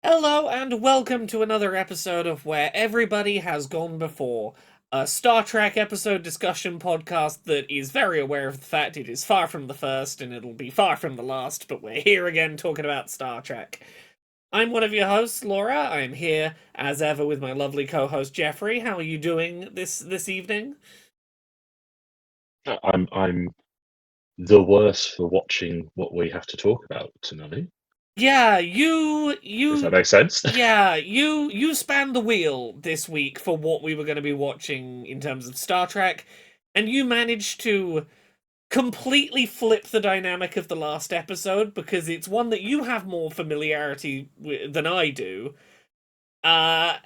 Hello and welcome to another episode of Where Everybody Has Gone Before, a Star Trek episode discussion podcast that is very aware of the fact it is far from the first and it'll be far from the last, but we're here again talking about Star Trek. I'm one of your hosts, Laura. I'm here as ever with my lovely co-host Geoffrey. How are you doing this evening? I'm the worse for watching what we have to talk about tonight. Yeah, you Does that you make sense? yeah, you spanned the wheel this week for what we were going to be watching in terms of Star Trek, and you managed to completely flip the dynamic of the last episode because it's one that you have more familiarity with than I do. Uh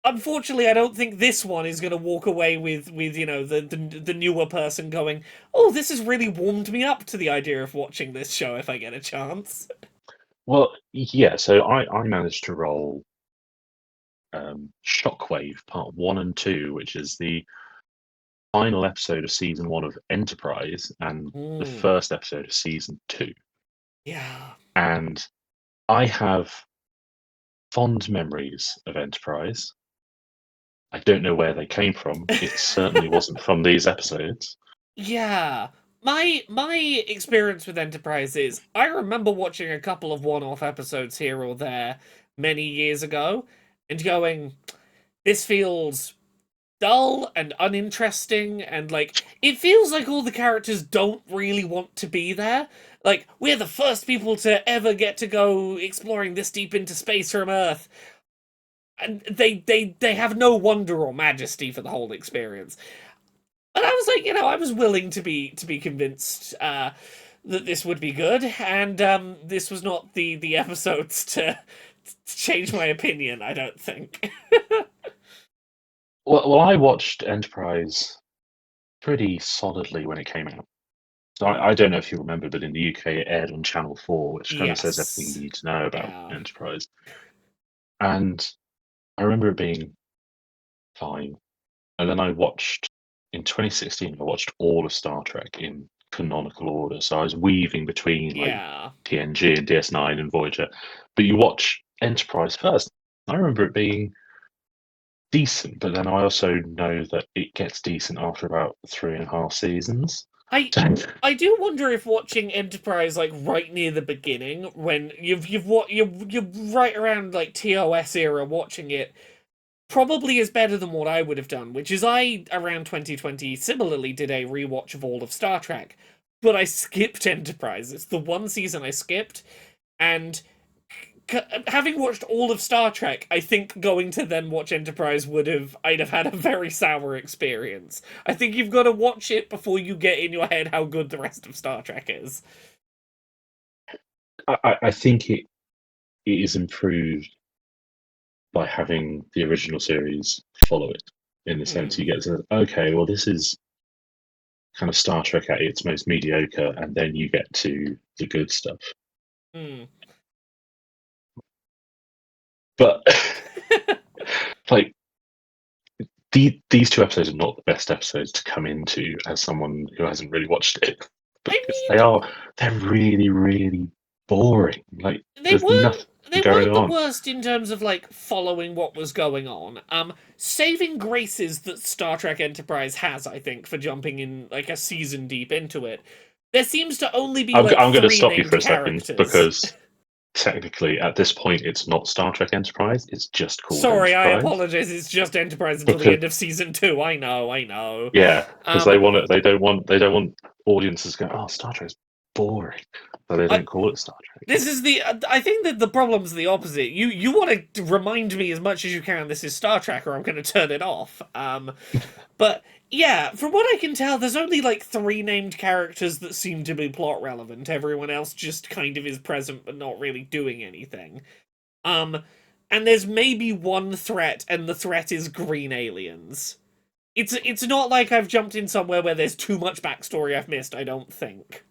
Unfortunately, I don't think this one is going to walk away with the newer person going, "Oh, this has really warmed me up to the idea of watching this show if I get a chance." Well, yeah. So I managed to roll Shockwave Part One and Two, which is the final episode of Season One of Enterprise and the Mm, first episode of Season Two. yeah. And I have fond memories of Enterprise. I don't know where they came from. It certainly wasn't from these episodes. Yeah. My experience with Enterprise is I remember watching a couple of one-off episodes here or there many years ago and going, this feels dull and uninteresting and like it feels like all the characters don't really want to be there. Like we're the first people to ever get to go exploring this deep into space from Earth. And they have no wonder or majesty for the whole experience. And I was like, I was willing to be convinced that this would be good, and this was not the episodes to change my opinion. I don't think. Well, I watched Enterprise pretty solidly when it came out. So I don't know if you remember, but in the UK it aired on Channel 4, which kind of says everything you Yes. need to know about Yeah. Enterprise. And I remember it being fine. And then in 2016, I watched all of Star Trek in canonical order. So I was weaving between like Yeah. TNG and DS9 and Voyager. But you watch Enterprise first. I remember it being decent, but then I also know that it gets decent after about 3.5 seasons. I I do wonder if watching Enterprise like right near the beginning, when you've what you're right around like TOS era watching it, probably is better than what I would have done, which is I around 2020 similarly did a rewatch of all of Star Trek, but I skipped Enterprise. It's the one season I skipped, and having watched all of Star Trek, I think going to then watch Enterprise I'd have had a very sour experience. I think you've got to watch it before you get in your head how good the rest of Star Trek is. I think it is improved by having the original series follow it in the sense Mm. you get to, okay, well, this is kind of Star Trek at its most mediocre, and then you get to the good stuff. Mm. But like these two episodes are not the best episodes to come into as someone who hasn't really watched it I because mean, they're really, really boring. Like they there's weren't nothing they going weren't the on. worst in terms of like following what was going on. Saving graces that Star Trek Enterprise has, I think, for jumping in like a season deep into it. There seems to only be like I'm going to three stop you for named a second characters. because technically at this point it's not Star Trek Enterprise, it's just called Sorry, I Enterprise. apologize. It's just Enterprise until the Because end of season two. I know, I know. yeah, because Um, they don't want audiences going, oh, Star Trek's boring. So they I don't call it Star Trek. this is the I think that the problem's the opposite. You want to remind me as much as you can this is Star Trek, or I'm going to turn it off. But yeah, from what I can tell, there's only like three named characters that seem to be plot relevant. Everyone else just kind of is present but not really doing anything. Um, and there's maybe one threat, and the threat is green aliens. It's not like I've jumped in somewhere where there's too much backstory I've missed. I don't think.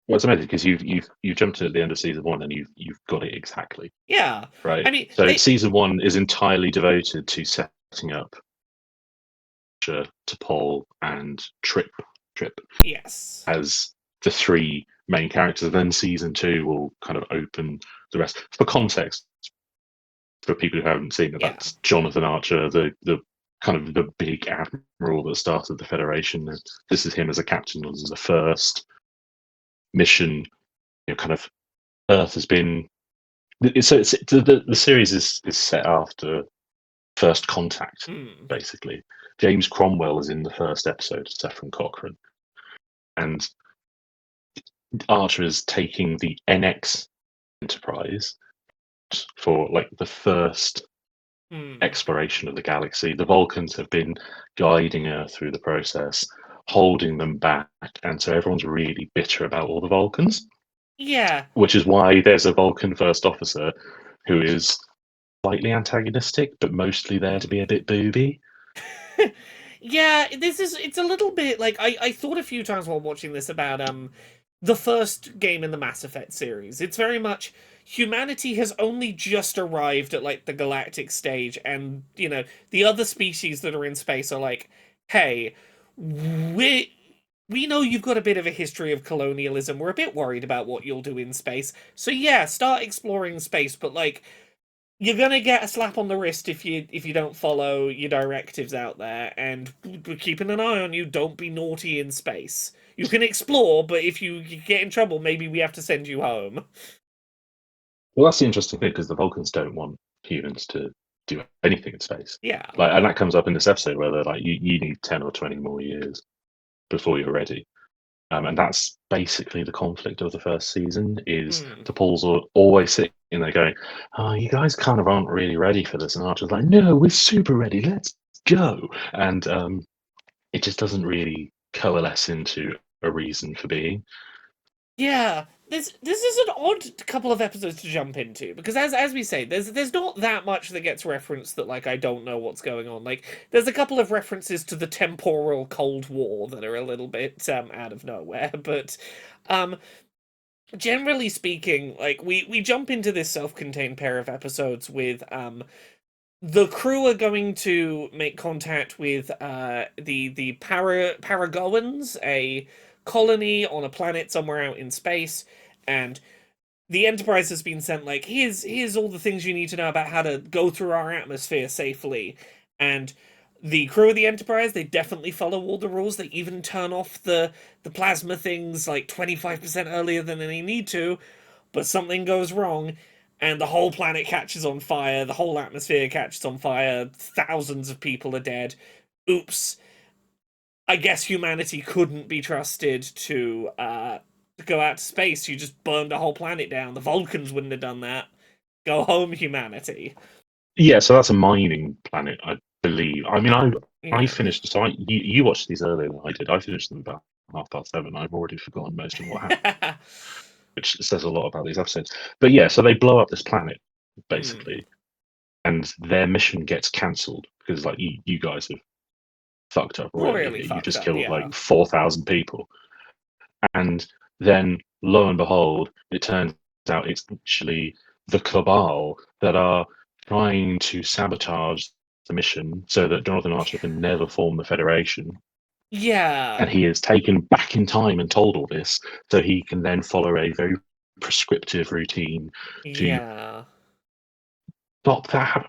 Well, it's amazing because you've jumped in at the end of season one and you've got it exactly Yeah, I right. mean So they. season one is entirely devoted to setting up to Paul and Trip Yes. as the three main characters. Then season two will kind of open the rest. For context, for people who haven't seen it, Yeah. that's Jonathan Archer, the kind of the big admiral that started the Federation. This is him as a captain on the first mission. Kind of Earth has been. It's the series is set after First Contact, Mm. basically. James Cromwell is in the first episode, Saffron Cochrane, and Archer is taking the NX Enterprise for like the first Mm. exploration of the galaxy. The Vulcans have been guiding Earth through the process, holding them back, and so everyone's really bitter about all the Vulcans, Yeah. which is why there's a Vulcan first officer who is slightly antagonistic, but mostly there to be a Mm. bit booby. Yeah, it's a little bit like I thought a few times while watching this about the first game in the Mass Effect series. It's very much humanity has only just arrived at like the galactic stage, and the other species that are in space are like, hey, we know you've got a bit of a history of colonialism. We're a bit worried about what you'll do in space. So yeah, start exploring space, but like you're gonna get a slap on the wrist if you don't follow your directives out there, and we're keeping an eye on you. Don't be naughty in space. You can explore, but if you get in trouble, maybe we have to send you home. Well, that's the interesting thing because the Vulcans don't want humans to do anything in space. Yeah. Like, and that comes up in this episode where they're like, you need 10 or 20 more years before you're ready. And that's basically the conflict of the first season is Mm. the Pauls are always sitting there going, oh, you guys kind of aren't really ready for this. And Archer's like, no, we're super ready. Let's go. And it just doesn't really coalesce into a reason for being. Yeah. This is an odd couple of episodes to jump into because as we say, there's not that much that gets referenced that like I don't know what's going on. Like there's a couple of references to the temporal Cold War that are a little bit out of nowhere, but um generally speaking, like we jump into this self-contained pair of episodes with the crew are going to make contact with the Paragoans, a colony on a planet somewhere out in space, and the Enterprise has been sent like here's all the things you need to know about how to go through our atmosphere safely. And the crew of the Enterprise, they definitely follow all the rules. They even turn off the plasma things like 25% earlier than they need to, but something goes wrong and the whole planet catches on fire, the whole atmosphere catches on fire, thousands of people are dead. Oops. I guess humanity couldn't be trusted to go out to space. You just burned a whole planet down. The Vulcans wouldn't have done that. Go home, humanity. Yeah, so that's a mining planet, I believe. I mean, I Yeah. finished. So you watched these earlier than I did. I finished them about 7:30. I've already forgotten most of what happened, which says a lot about these episodes. But yeah, so they blow up this planet Hmm. basically, and their mission gets cancelled because like you guys have fucked up royally Royally here. You've fucked just up, killed yeah. like 4,000 people, and then lo and behold, it turns out it's actually the Cabal that are trying to sabotage the mission so that Jonathan Archer can never form the Federation. Yeah. And he is taken back in time and told all this so he can then follow a very prescriptive routine to Yeah. stop that.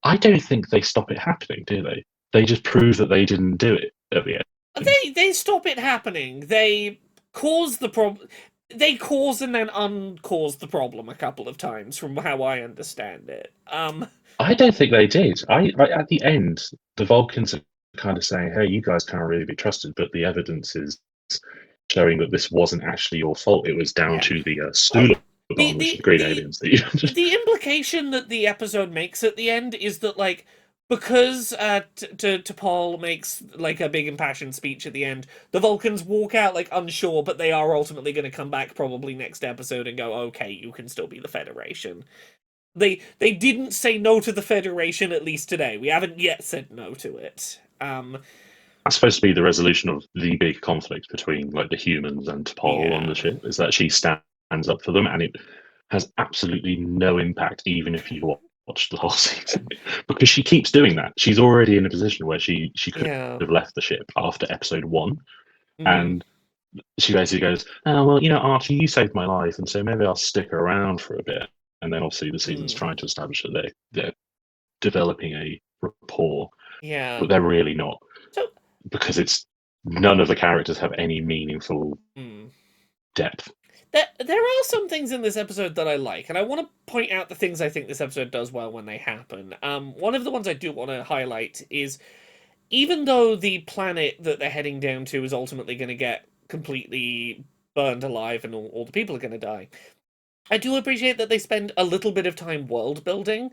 I don't think they stop it happening, do they? They just prove that they didn't do it at the end. They stop it happening. They cause the problem. They cause and then uncause the problem a couple of times, from how I understand it. I don't think they did. At the end, the Vulcans are kind of saying, "Hey, you guys can't really be trusted," but the evidence is showing that this wasn't actually your fault. It was down Yeah. to the Oh, the Suliban, which are the the green the aliens that you. the implication that the episode makes at the end is that like because Paul makes like a big impassioned speech at the end, the Vulcans walk out like unsure, but they are ultimately going to come back probably next episode and go, okay, you can still be the Federation. They didn't say no to the Federation at least today. We haven't yet said no to it. That's supposed to be the resolution of the big conflict between like the humans and T'Pol on the Yeah, ship. Is that she stands up for them, and it has absolutely no impact, even if you watch the whole season, because she keeps doing that. She's already in a position where she could yeah. have left the ship after episode one, Mm. and she basically goes, "Oh well, Archie, you saved my life, and so maybe I'll stick around for a bit." and then obviously the season's Mm, trying to establish that they're developing a rapport, yeah. but they're really not, So, because it's none of the characters have any meaningful mm. depth. There are some things in this episode that I like, and I want to point out the things I think this episode does well when they happen. One of the ones I do want to highlight is, even though the planet that they're heading down to is ultimately going to get completely burned alive and all the people are going to die, I do appreciate that they spend a little bit of time world building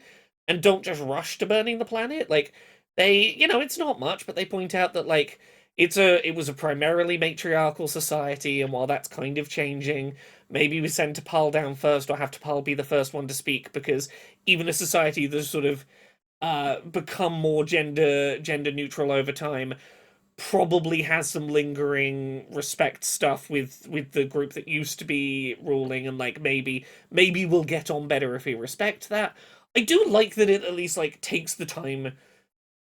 and don't just rush to burning the planet. Like, it's not much, but they point out that, like, it was a primarily matriarchal society, and while that's kind of changing, maybe we send T'Pol down first, or have T'Pol be the first one to speak, because even a society that's sort of become more gender neutral over time probably has some lingering respect stuff with the group that used to be ruling, and like maybe we'll get on better if we respect that. I do like that it at least like takes the time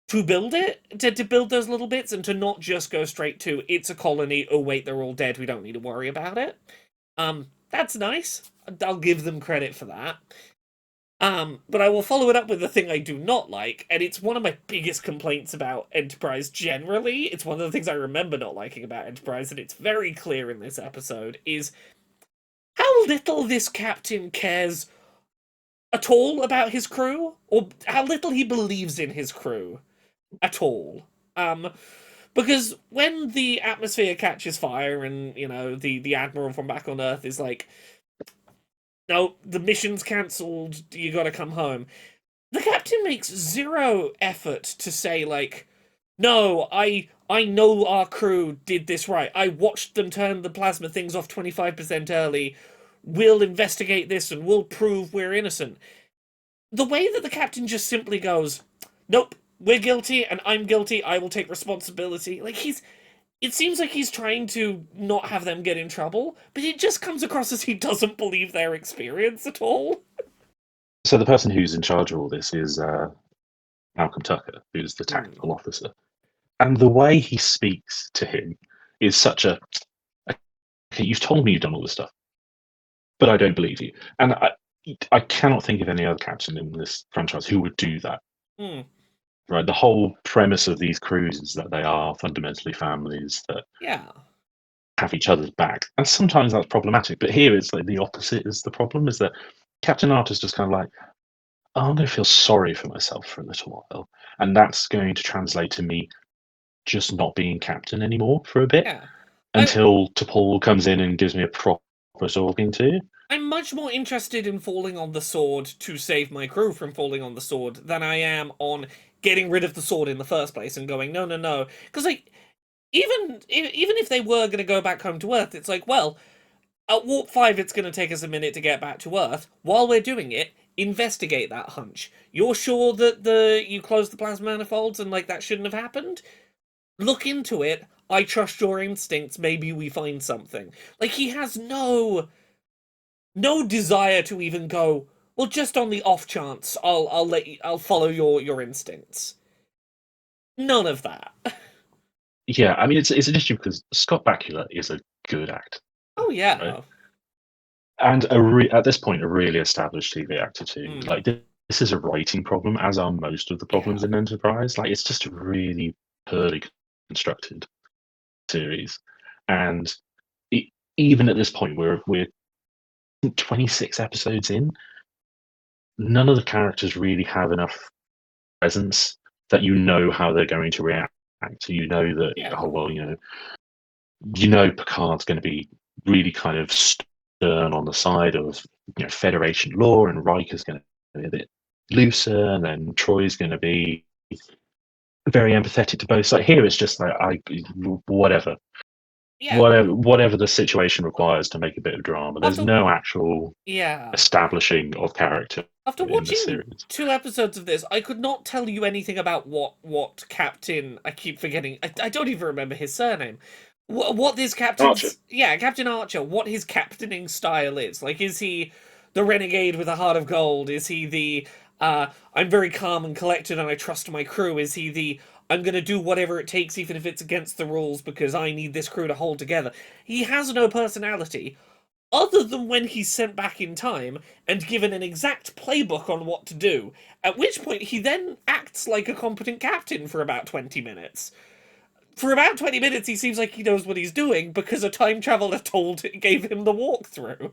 to build it, to build those little bits, and to not just go straight to it's a colony, oh wait, they're all dead, we don't need to worry about it. That's nice. I'll give them credit for that. But I will follow it up with the thing I do not like, and it's one of my biggest complaints about Enterprise generally. It's one of the things I remember not liking about Enterprise, and it's very clear in this episode, is how little this captain cares at all about his crew, or how little he believes in his crew at all. Um, because when the atmosphere catches fire and, the Admiral from back on Earth is like, no, the mission's cancelled, you gotta come home, the captain makes zero effort to say like, no, I know our crew did this right, I watched them turn the plasma things off 25% early, we'll investigate this and we'll prove we're innocent. The way that the captain just simply goes, nope, we're guilty and I'm guilty, I will take responsibility, like, it seems like he's trying to not have them get in trouble, but it just comes across as he doesn't believe their experience at all. So the person who's in charge of all this is Malcolm Tucker, who's the Hmm. tactical officer, and the way he speaks to him is such a, okay, you've told me you've done all this stuff, but I don't believe you. And I cannot think of any other captain in this franchise who would do that. Hmm. Right, the whole premise of these crews is that they are fundamentally families that Yeah. have each other's back, and sometimes that's problematic. But here it's like the opposite is the problem: is that Captain Art is just kind of like, oh, I'm going to feel sorry for myself for a little while, and that's going to translate to me just not being captain anymore for a bit Yeah. I until T'Pol comes in and gives me a proper talking to. I'm much more interested in falling on the sword to save my crew from falling on the sword than I am on getting rid of the sword in the first place and going, no, no, no. Because, like, even if they were going to go back home to Earth, it's like, well, at Warp 5, it's going to take us a minute to get back to Earth. While we're doing it, investigate that hunch. You're sure that you closed the plasma manifolds and, like, that shouldn't have happened? Look into it. I trust your instincts. Maybe we find something. Like, he has no desire to even go, well, just on the off chance I'll follow your instincts. None of that. Yeah, I mean it's an issue because Scott Bakula is a good actor, Oh right? yeah. And at this point, a really established TV actor too. Mm, Like this is a writing problem, as are most of the problems yeah. in Enterprise. Like it's just a really poorly constructed series, and e even at this point, we're 26 episodes in. None of the characters really have enough presence that you know how they're going to react. So you know that, oh Yeah. well, Picard's going to be really kind of stern on the side of Federation law, and Riker's going to be a bit looser, and then Troy's going to be very empathetic to both sides. Here it's just like whatever, Yeah. whatever the situation requires to make a bit of drama. There's After no actual yeah. establishing of character After in this watching series. 2 episodes of this, I could not tell you anything about what Captain. I keep forgetting. I don't even remember his surname. What this Archer. captain's Captain Archer. What his captaining style is. Like, is he the renegade with a heart of gold? Is he the I'm very calm and collected and I trust my crew? Is he the I'm gonna do whatever it takes even if it's against the rules because I need this crew to hold together? He has no personality. other than when he's sent back in time and given an exact playbook on what to do, at which point he then acts like a competent captain for about 20 minutes. For about 20 minutes, he seems like he knows what he's doing because a time traveler gave him the walkthrough.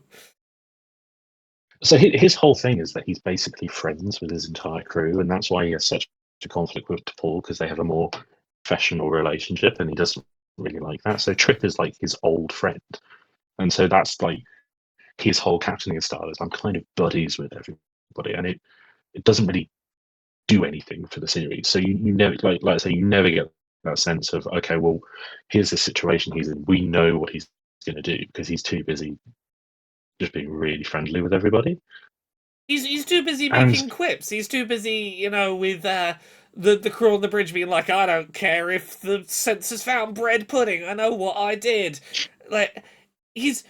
So his whole thing is that he's basically friends with his entire crew, and that's why he has such a conflict with Paul, because they have a more professional relationship, and he doesn't really like that. So Trip is like his old friend, and so that's like his whole captaining style is I'm kind of buddies with everybody, and it doesn't really do anything for the series. So you never like I say you never get that sense of okay, well, here's the situation he's in. We know what he's going to do because he's too busy just being really friendly with everybody. He's too busy And making quips. He's too busy, with the crew on the bridge being like, I don't care if the census found bread pudding. I know what I did. Like he's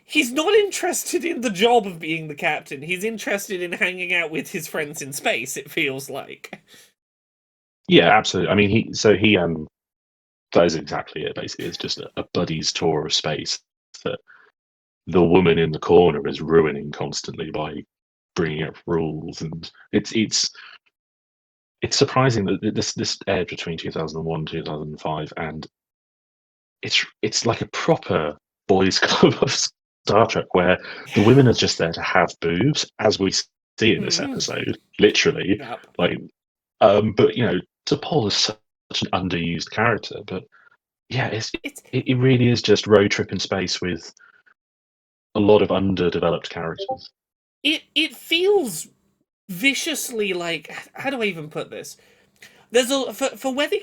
he's not interested in the job of being the captain. He's interested in hanging out with his friends in space. It feels like. yeah, absolutely. I mean, he that is exactly it. Basically, it's just a buddy's tour of space that the woman in the corner is ruining constantly by bringing up rules, and it's surprising that this aired between 2001 and 2005, and it's like a proper boys' club of Star Trek where the Yeah. women are just there to have boobs, as we see in this Mm-hmm. episode, literally. Yep. Like, but T'Pol is such an underused character, but yeah, It's it really is just road trip in space with a lot of underdeveloped characters. it feels viciously like, how do I even put this? There's a for whether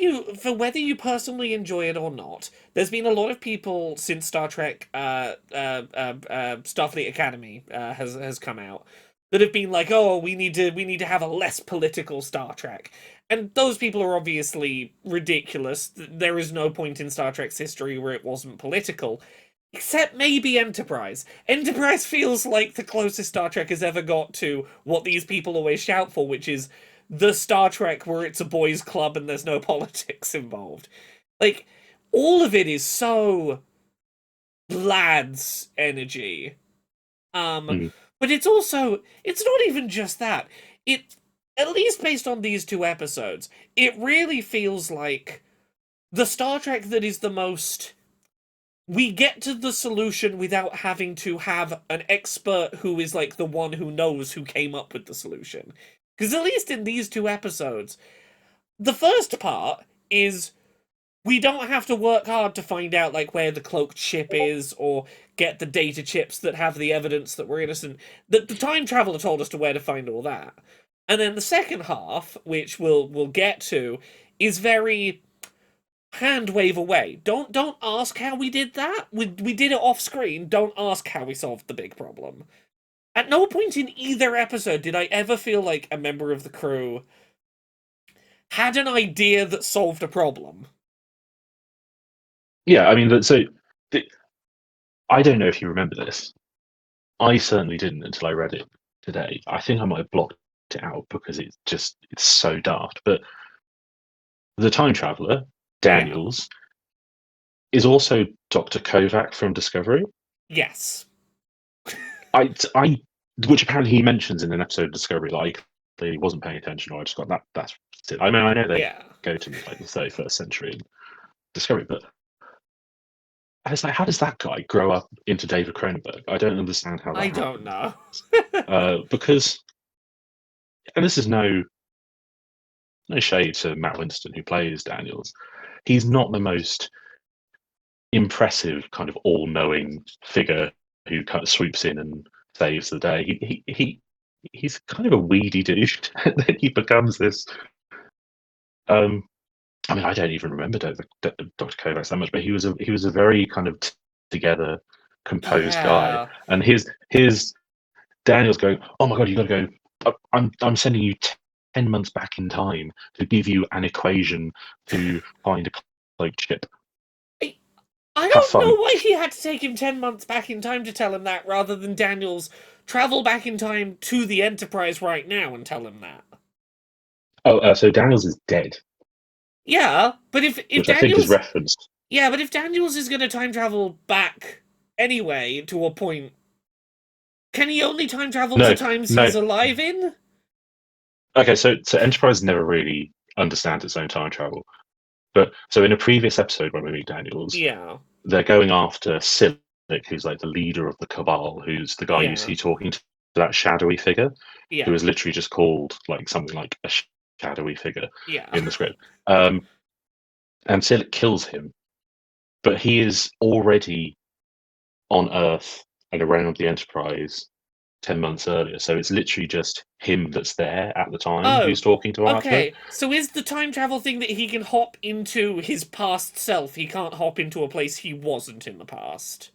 you personally enjoy it or not. There's been a lot of people since Star Trek Starfleet Academy has come out that have been like, oh, we need to have a less political Star Trek, and those people are obviously ridiculous. There is no point in Star Trek's history where it wasn't political. Except maybe Enterprise. Enterprise feels like the closest Star Trek has ever got to what these people always shout for, which is the Star Trek where it's a boys' club and there's no politics involved. Like, all of it is so lads energy. Um, Mm. but it's not even just that. It, at least based on these two episodes, it really feels like the Star Trek that is the most, we get to the solution without having to have an expert who is like the one who knows who came up with the solution. Because at least in these two episodes, the first part is we don't have to work hard to find out like where the cloaked ship is or get the data chips that have the evidence that we're innocent. The time traveler told us to where to find all that. And then the second half, which we'll get to, is very hand wave away. Don't ask how we did that. We did it off screen. Don't ask how we solved the big problem. At no point in either episode did I ever feel like a member of the crew had an idea that solved a problem. Yeah, I mean, the, I don't know if you remember this. I certainly didn't until I read it today. I think I might have blocked it out because it's so daft. But the time traveler, Yeah. Daniels, is also Dr. Kovac from Discovery. Yes. I which apparently he mentions in an episode of Discovery that I clearly wasn't paying attention, or I just got that's it. I mean, I know they Yeah. go to like the 31st century in Discovery, but I was like, how does that guy grow up into David Cronenberg? I don't understand how I that don't happened. know. Because, and this is no shade to Matt Winston who plays Daniels, he's not the most impressive kind of all-knowing figure who kind of swoops in and saves the day. He's kind of a weedy dude, and then he becomes this. I mean, I don't even remember Dr. Kovacs that much, but he was a very kind of together, composed guy, Yeah. and his Daniel's going, oh my god, you got to go. I'm sending you 10 months back in time to give you an equation to find a cloak chip. I Have don't know fun. why he had to take him 10 months back in time to tell him that rather than Daniels travel back in time to the Enterprise right now and tell him that. Oh, so Daniels is dead, Yeah, but if which I think is Daniels, referenced. yeah, but if Daniels is going to time travel back anyway to a point, Can he only time travel to No, times no. he's alive in? Okay, so Enterprise never really understands its own time travel. But so in a previous episode when we meet Daniels, Yeah, they're going after Silic, who's like the leader of the Cabal, who's the guy you yeah, see talking to that shadowy figure, who yeah, is literally just called like something like a shadowy figure yeah. in the script. And Silic kills him, but he is already on Earth and around the Enterprise 10 months earlier. So it's literally just him that's there at the time Oh, who's talking to Archer. okay. So is the time travel thing that he can hop into his past self? He can't hop into a place he wasn't in the past.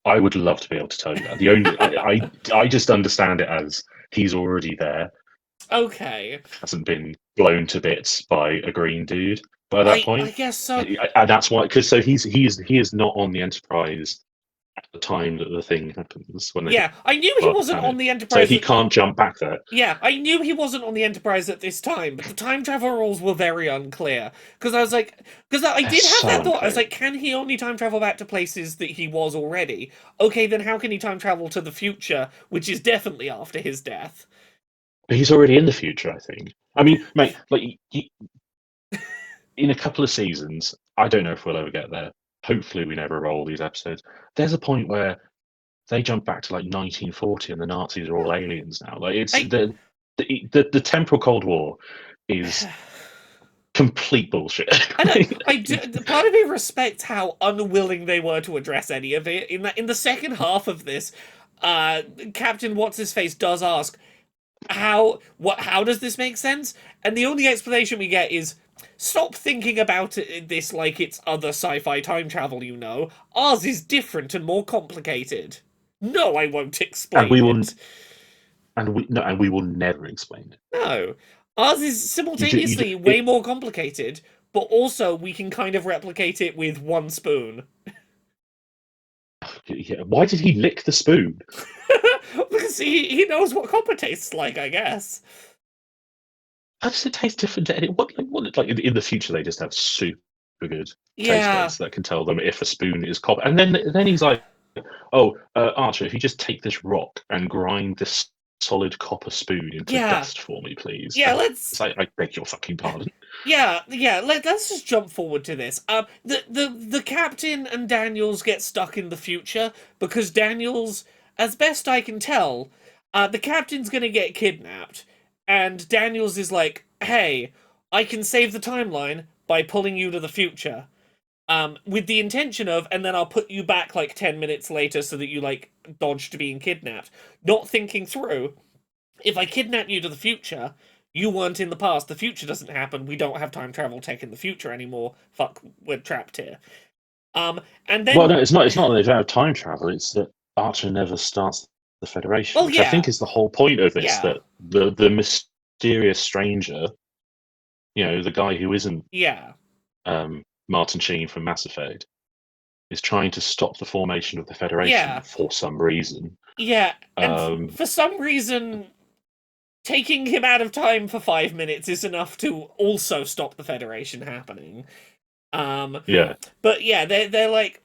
I would love to be able to tell you that. The only I just understand it as he's already there, Okay. hasn't been blown to bits by a green dude by that I point, guess so. and that's why. Because so he is not on the Enterprise at the time that the thing happens when they Yeah, I knew he blow up the wasn't on planet, the so Enterprise he at can't jump back there. Yeah, I knew he wasn't on the Enterprise at this time, but the time travel rules were very unclear. Because I was like, because I They're did have so that thought. I was unclear. like, can he only time travel back to places that he was already? Okay, then how can he time travel to the future, which is definitely after his death? But he's already in the future, I think. I mean, mate, like in a couple of seasons, I don't know if we'll ever get there. Hopefully, we never roll these episodes. There's a point where they jump back to like 1940 and the Nazis are all aliens now. Like it's I, the temporal Cold War is complete bullshit. I don't. I do. Part of me respects how unwilling they were to address any of it. In the second half of this, Captain What's His Face does ask, how does this make sense? And the only explanation we get is, stop thinking about this like it's other sci-fi time travel, you know. Ours is different and more complicated. No, I won't and explain we will it. and we will never explain it. No. Ours is You simultaneously way it, more complicated, but also we can kind of replicate it with one spoon. yeah, why did he lick the spoon? Because he knows what copper tastes like, I guess. How does it taste different to any? Like in the future they just have super good taste Yeah. buds that can tell them if a spoon is copper. And then he's like, "Oh, Archer, if you just take this rock and grind this solid copper spoon into Yeah. dust for me, please." Yeah, And let's it's like, I beg your fucking pardon. yeah. Let's just jump forward to this. The captain and Daniels get stuck in the future because Daniels, as best I can tell, the captain's gonna get kidnapped, and Daniels is like, "Hey, I can save the timeline by pulling you to the future." With the intention of, and then I'll put you back like 10 minutes later so that you like dodged being kidnapped. Not thinking through, if I kidnap you to the future, you weren't in the past. The future doesn't happen. We don't have time travel tech in the future anymore. Fuck, we're trapped here. And Well, then, no, it's not. It's not that they don't have time travel. It's that Archer never starts the Federation, well, which I think yeah, is the whole point of this. yeah, That the mysterious stranger, the guy who isn't yeah, Martin Sheen from Mass Effect, is trying to stop the formation of the Federation yeah, for some reason. yeah. And Um, for some reason, taking him out of time for 5 minutes is enough to also stop the Federation happening. Um, yeah, but yeah, they're like,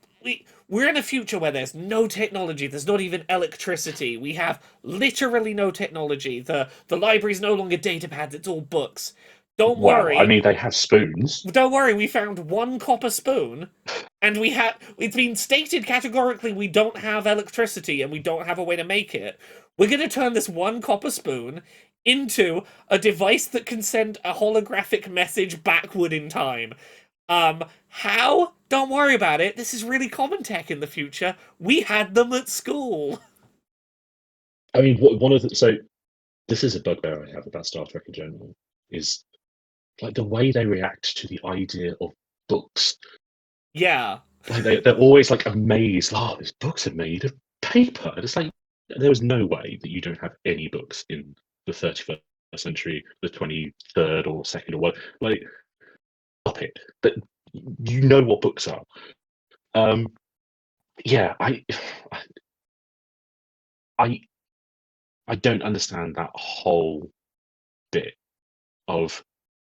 we're in a future where there's no technology. There's not even electricity. We have literally no technology. The library's no longer data pads. It's all books. Don't well, I worry. mean, they have spoons. Don't worry. We found one copper spoon, and it's been stated categorically we don't have electricity and we don't have a way to make it. We're gonna turn this one copper spoon into a device that can send a holographic message backward in time. How? Don't worry about it. This is really common tech in the future. We had them at school. I mean, one of the so this is a bugbear I have about Star Trek in general is like the way they react to the idea of books. Yeah. Like they're always like amazed. Oh, these books are made of paper. And it's like there is no way that you don't have any books in the 31st century, the 23rd or second or what. Like, stop it. But you know what books are. Um, yeah, I, I don't understand that whole bit of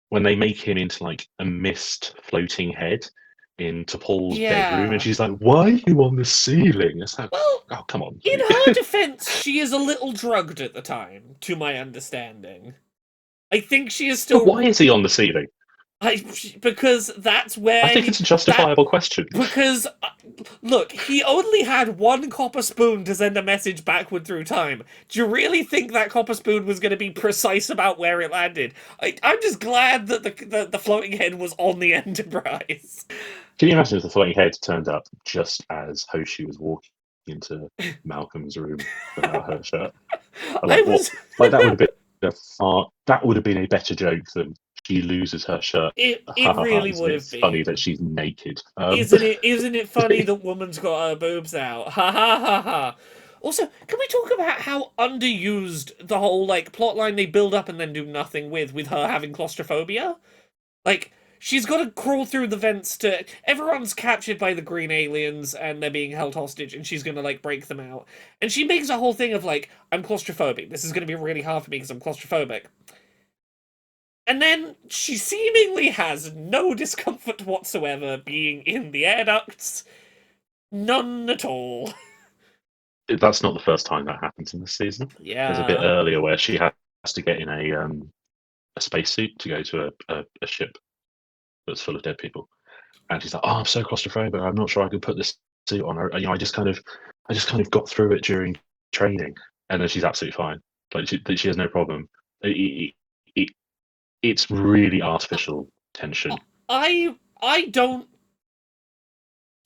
when they make him into like a mist floating head into Paul's bedroom, and Yeah. she's like, "Why are you on the ceiling?" It's like, Well, oh, come on. in her defense, she is a little drugged at the time, to my understanding. I think she is But why still. is he on the ceiling? Because that's I where think it's a that justifiable question. because look, he only had one copper spoon to send a message backward through time. Do you really think that copper spoon was going to be precise about where it landed? I'm just glad that the floating head was on the Enterprise. Can you imagine if the floating head turned up just as Hoshi was walking into Malcolm's room without her shirt? I Like what? was Like that would have been a far. That would have been a better joke than she loses her shirt. it Ha ha ha! really Isn't would it have funny that been. she's naked? Isn't it funny that woman's got her boobs out? Ha ha ha ha. Also, can we talk about how underused the whole like plotline they build up and then do nothing with her having claustrophobia? Like she's got to crawl through the vents to everyone's captured by the green aliens and they're being held hostage and she's going to like break them out. And she makes a whole thing of like I'm claustrophobic. This is going to be really hard for me because I'm claustrophobic. And then she seemingly has no discomfort whatsoever being in the air ducts. None at all. That's not the first time that happens in this season. There's a bit Yeah. earlier where she has to get in a spacesuit to go to a ship that's full of dead people, and she's like, "Oh, I'm so claustrophobic. I'm not sure I could put this suit on." I just kind of got through it during training, and then she's absolutely fine. Like she has no problem. It, it's really artificial tension. I don't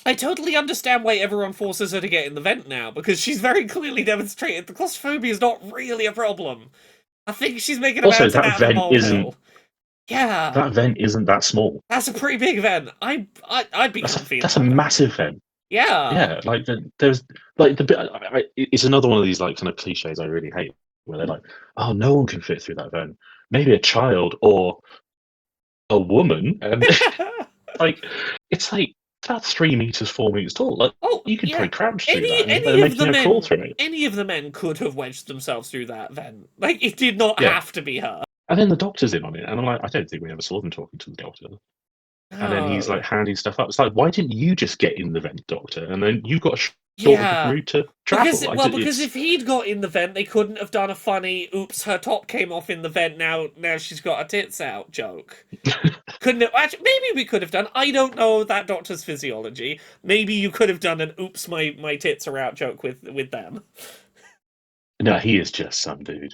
I totally understand why everyone forces her to get in the vent now, because she's very clearly demonstrated the claustrophobia is not really a problem. I think she's making a Also, mountain out of a molehill. Yeah, that vent isn't that small. that's a pretty big vent. I'd be comfy in That's a that vent. massive vent. Yeah. Yeah, like there's like the bit. It's another one of these like kind of cliches I really hate, where they're like, "Oh, no one can fit through that vent. Maybe a child or a woman." And like, it's like about 3 meters, 4 meters tall. Like Oh you could yeah. probably crouch through Any that, and they're any of the making her crawl men through it. any of the men could have wedged themselves through that vent. Like it did not Yeah, have to be her. and then the doctor's in on it, and I'm like, I don't think we ever saw them talking to the doctor. And then he's like No. handing stuff up. It's like, why didn't you just get in the vent, doctor? And then you've got a shorter Yeah. route to travel. Because Like because it's if he'd got in the vent, they couldn't have done a funny "oops, her top came off in the vent. Now she's got her tits out" joke. Couldn't it? Actually, maybe we could have done. I don't know that doctor's physiology. Maybe you could have done an "oops, my tits are out" joke with them. no, he is just some dude.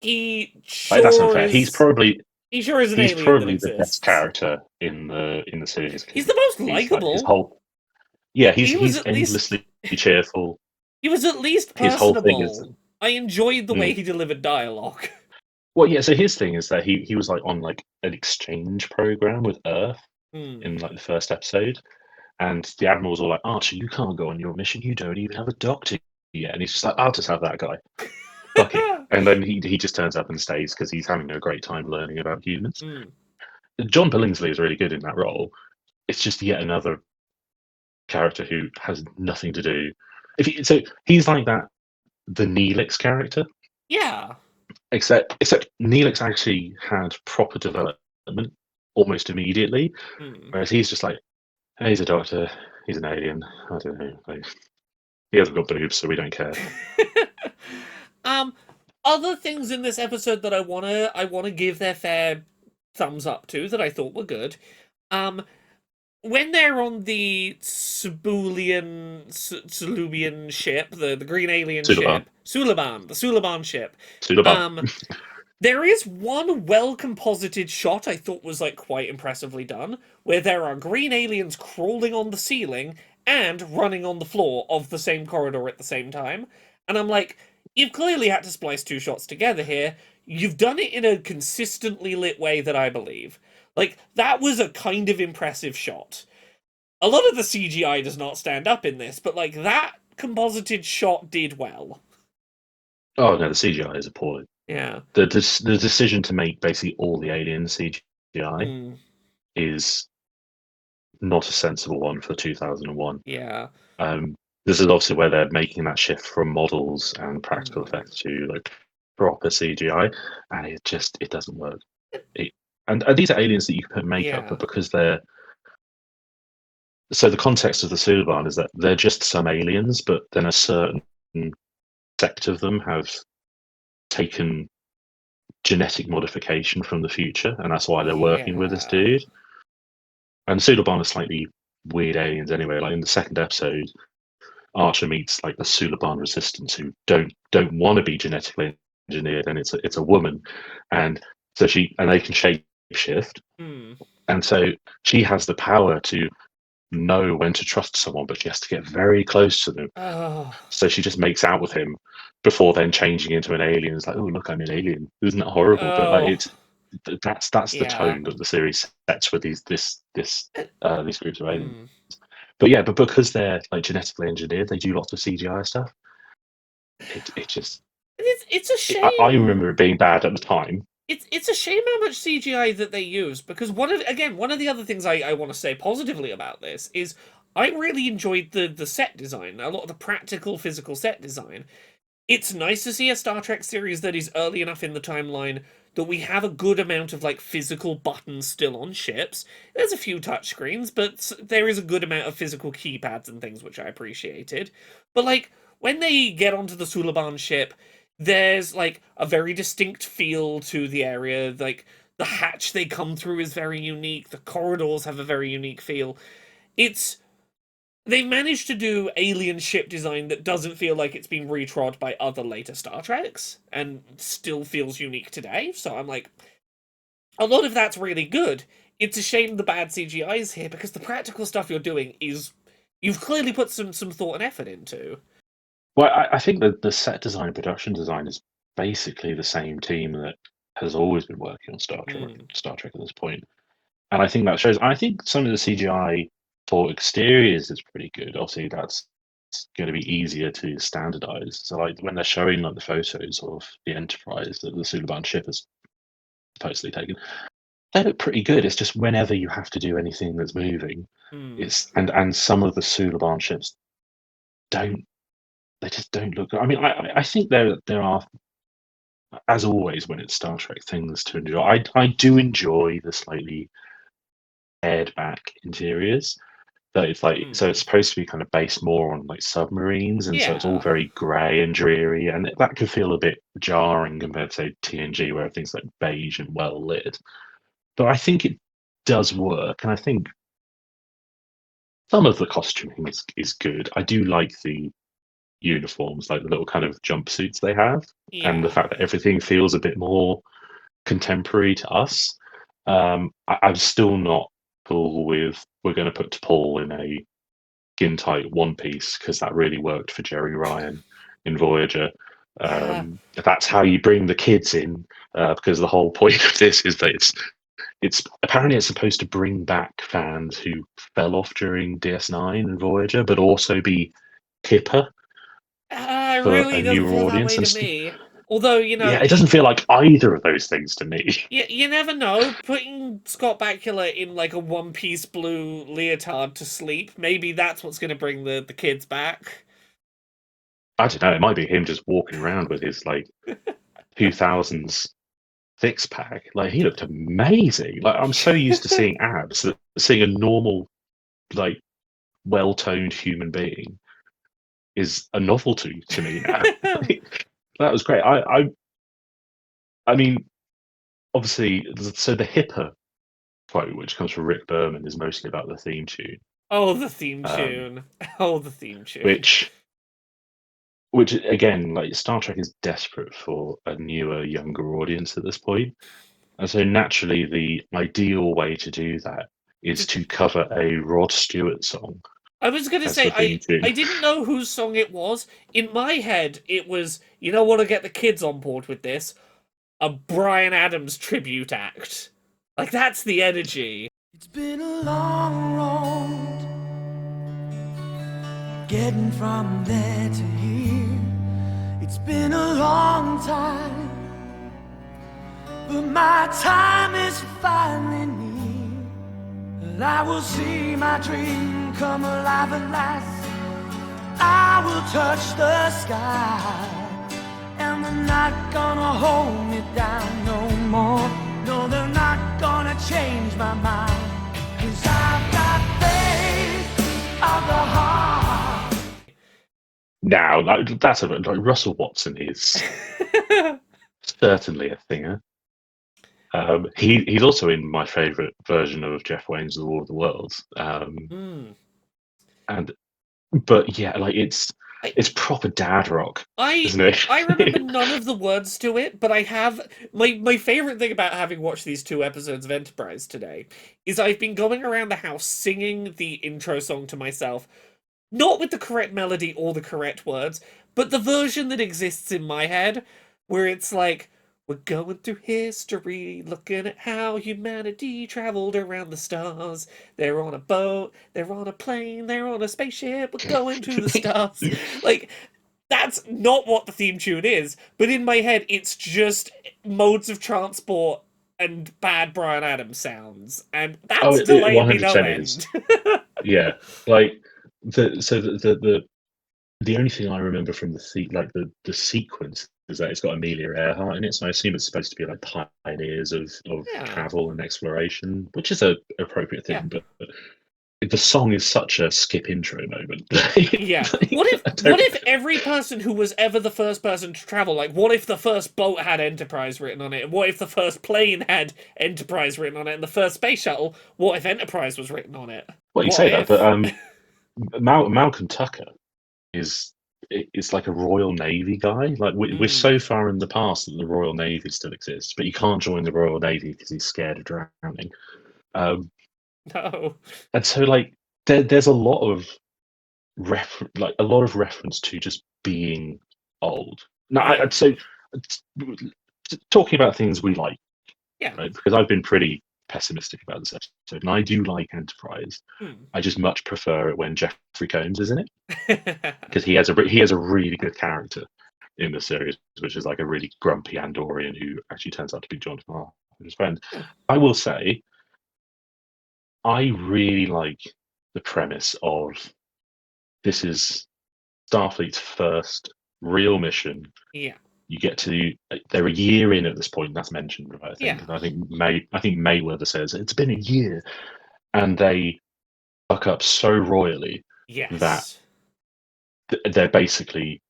He Like that's sure unfair. is. He sure is an He's alien that probably the best exists. character in the series He's because the most he's like his likable. whole yeah He was he's at least endlessly cheerful. he was at least His whole thing is personable. I enjoyed the way mm, he delivered dialogue. well yeah. So his thing is that he was like on like an exchange program with Earth Hmm. in like the first episode, and the admiral's all like, Archer, you can't go on your mission. You don't even have a doctor yet. And he's just like, I'll just have that guy. Fuck it. And then he just turns up and stays because he's having a great time learning about humans. Hmm. John Billingsley is really good in that role. It's just yet another character who has nothing to do. So he's like that the Neelix character, Yeah. except Neelix actually had proper development almost immediately, Hmm. whereas he's just like, hey, he's a doctor, he's an alien. I don't know. Like, he hasn't got boobs, so we don't care. um, other things in this episode that I wanna give their fair thumbs up to that I thought were good. Um, when they're on the Sulubian ship, the green alien Sudaban, ship, the Sulaban ship. Sudaban. Um, there is one well composited shot I thought was like quite impressively done, where there are green aliens crawling on the ceiling and running on the floor of the same corridor at the same time. And I'm like, you've clearly had to splice two shots together here. You've done it in a consistently lit way that I believe. Like, that was a kind of impressive shot. A lot of the CGI does not stand up in this, but like that composited shot did well. Oh no, the CGI is appalling. Yeah. The decision to make basically all the aliens CGI Mm, is not a sensible one for 2001. yeah. This is obviously where they're making that shift from models and practical Mm. effects to like proper CGI, and it doesn't work. It, and these are aliens that you can put makeup, Yeah. but because they're so the context of the Suliban is that they're just some aliens, but then a certain sect of them have taken genetic modification from the future, and that's why they're working with this Yeah. dude. And the Suliban are slightly weird aliens anyway. Like in the second episode, Archer meets like the Suliban resistance who don't want to be genetically engineered, and it's a woman, and so they can shape shift, Hmm. and so she has the power to know when to trust someone, but she has to get very close to them. Oh. So she just makes out with him before then changing into an alien. It's like, oh look, I'm an alien. Isn't that horrible? But like Oh. that's the Yeah. tone that the series sets with these groups of aliens. Hmm. But yeah, but because they're like genetically engineered, they do lots of CGI stuff. It just It's a I shame. remember it being bad at the time. It's a shame how much CGI that they use, because one of the other things I want to say positively about this is I really enjoyed the set design, a lot of the practical physical set design. It's nice to see a Star Trek series that is early enough in the timeline that we have a good amount of like physical buttons still on ships. There's a few touchscreens, but there is a good amount of physical keypads and things which I appreciated. But like when they get onto the Suliban ship, there's like a very distinct feel to the area. Like the hatch they come through is very unique. The corridors have a very unique feel. It's They've managed to do alien ship design that doesn't feel like it's been retrod by other later Star Treks and still feels unique today. So I'm like, a lot of that's really good. It's a shame the bad CGI is here because the practical stuff you're doing is you've clearly put some thought and effort into. Well, I think that the set design and production design is basically the same team that has always been working on Mm, Star Trek at this point. And I think that shows. I think some of the CGI for exteriors is pretty good. Obviously, that's going to be easier to standardize. So, like when they're showing like the photos of the Enterprise that the Suliban ship has supposedly taken, they look pretty good. It's just whenever you have to do anything that's moving, mm, and some of the Suliban ships don't. They just don't look. I mean, I think there are, as always when it's Star Trek, things to enjoy. I do enjoy the slightly aired back interiors. That it's like, so it's mm. supposed to be kind of based more on like submarines, and so it's all Yeah. very grey and dreary, and that could feel a bit jarring compared to say TNG, where everything's like beige and well lit. But I think it does work, and I think some of the costuming is good. I do like the uniforms, like the little kind of jumpsuits they have, and the Yeah. fact that everything feels a bit more contemporary to us. I'm still not cool with we're going to put Paul in a skin tight one piece because that really worked for Jerry Ryan in Voyager. Yeah. That's how you bring the kids in, because the whole point of this is that it's apparently it's supposed to bring back fans who fell off during DS9 and Voyager, but also be hipper It for really a doesn't newer feel that audience. way to me. Although, Yeah, it doesn't feel like either of those things to me. you never know. Putting Scott Bakula in like a one piece blue leotard to sleep, maybe that's what's going to bring the kids back. I don't know. It might be him just walking around with his like 2000s six pack. Like he looked amazing. Like I'm so used to seeing abs that seeing a normal, like well toned human being is a novelty to me now. That was great. I mean, obviously, so the hipper quote, which comes from Rick Berman, is mostly about the theme tune, Oh, the theme um, tune. Oh, the theme tune. which which again, like Star Trek is desperate for a newer, younger audience at this point. And so naturally, the ideal way to do that is to cover a Rod Stewart song I was gonna as say the theme tune. I didn't know whose song it was. In my head, it was you know what to get the kids on board with this? A Brian Adams tribute act. Like that's the energy. It's been a long road getting from there to here. It's been a long time, but my time is finally near. And I will see my dream come alive at last. I will touch the sky, and they're not gonna hold me down no more. No, they're not gonna change my mind, 'cause I've got faith Now, that's Russell Watson is certainly a thinger. He's also in my favourite version of Jeff Wayne's The War of the Worlds. But yeah, it's I- proper dad rock, I isn't it? I remember none of the words to it, but I have my favorite thing about having watched these 2 episodes of Enterprise today is I've been going around the house singing the intro song to myself, not with the correct melody or the correct words, but the version that exists in my head, where it's like, we're going through history, looking at how humanity traveled around the stars. They're on a boat, they're on a plane, they're on a spaceship, we're going to the stars. Like, that's not what the theme tune is, but in my head, it's just modes of transport and bad Bryan Adams sounds, and Oh, that's it delaying me no 100% is. end. Yeah, like the only thing I remember from the sequence is that it's got Amelia Earhart in it, so I assume it's supposed to be like pioneers of Yeah. travel and exploration, which is a appropriate thing. Yeah. But the song is such a skip intro moment. Yeah. What if every person who was ever the first person to travel, like, what if the first boat had Enterprise written on it? And what if the first plane had Enterprise written on it? And the first space shuttle, what if Enterprise was written on it? Well, you What say if? that, but Malcolm Tucker is like a Royal Navy guy. Like we're so far in the past that the Royal Navy still exists, but you can't join the Royal Navy because he's scared of drowning. No. And so like there's a lot of reference to just being old. Now, Yeah. I'd say talking about things we like, Yeah. right? Because I've been pretty pessimistic about this episode, and I do like Enterprise. I just much prefer it when Geoffrey Combs is in it because he has a really good character in the series, which is like a really grumpy Andorian who actually turns out to be Jonathan Harker's friend. I will say, I really like the premise of this is Starfleet's first real mission. Yeah. You get to they're a year in at this point. That's mentioned, right? I think. Yeah. And I think Mayweather says it's been a year, and they fuck up so royally that Yes. they're basically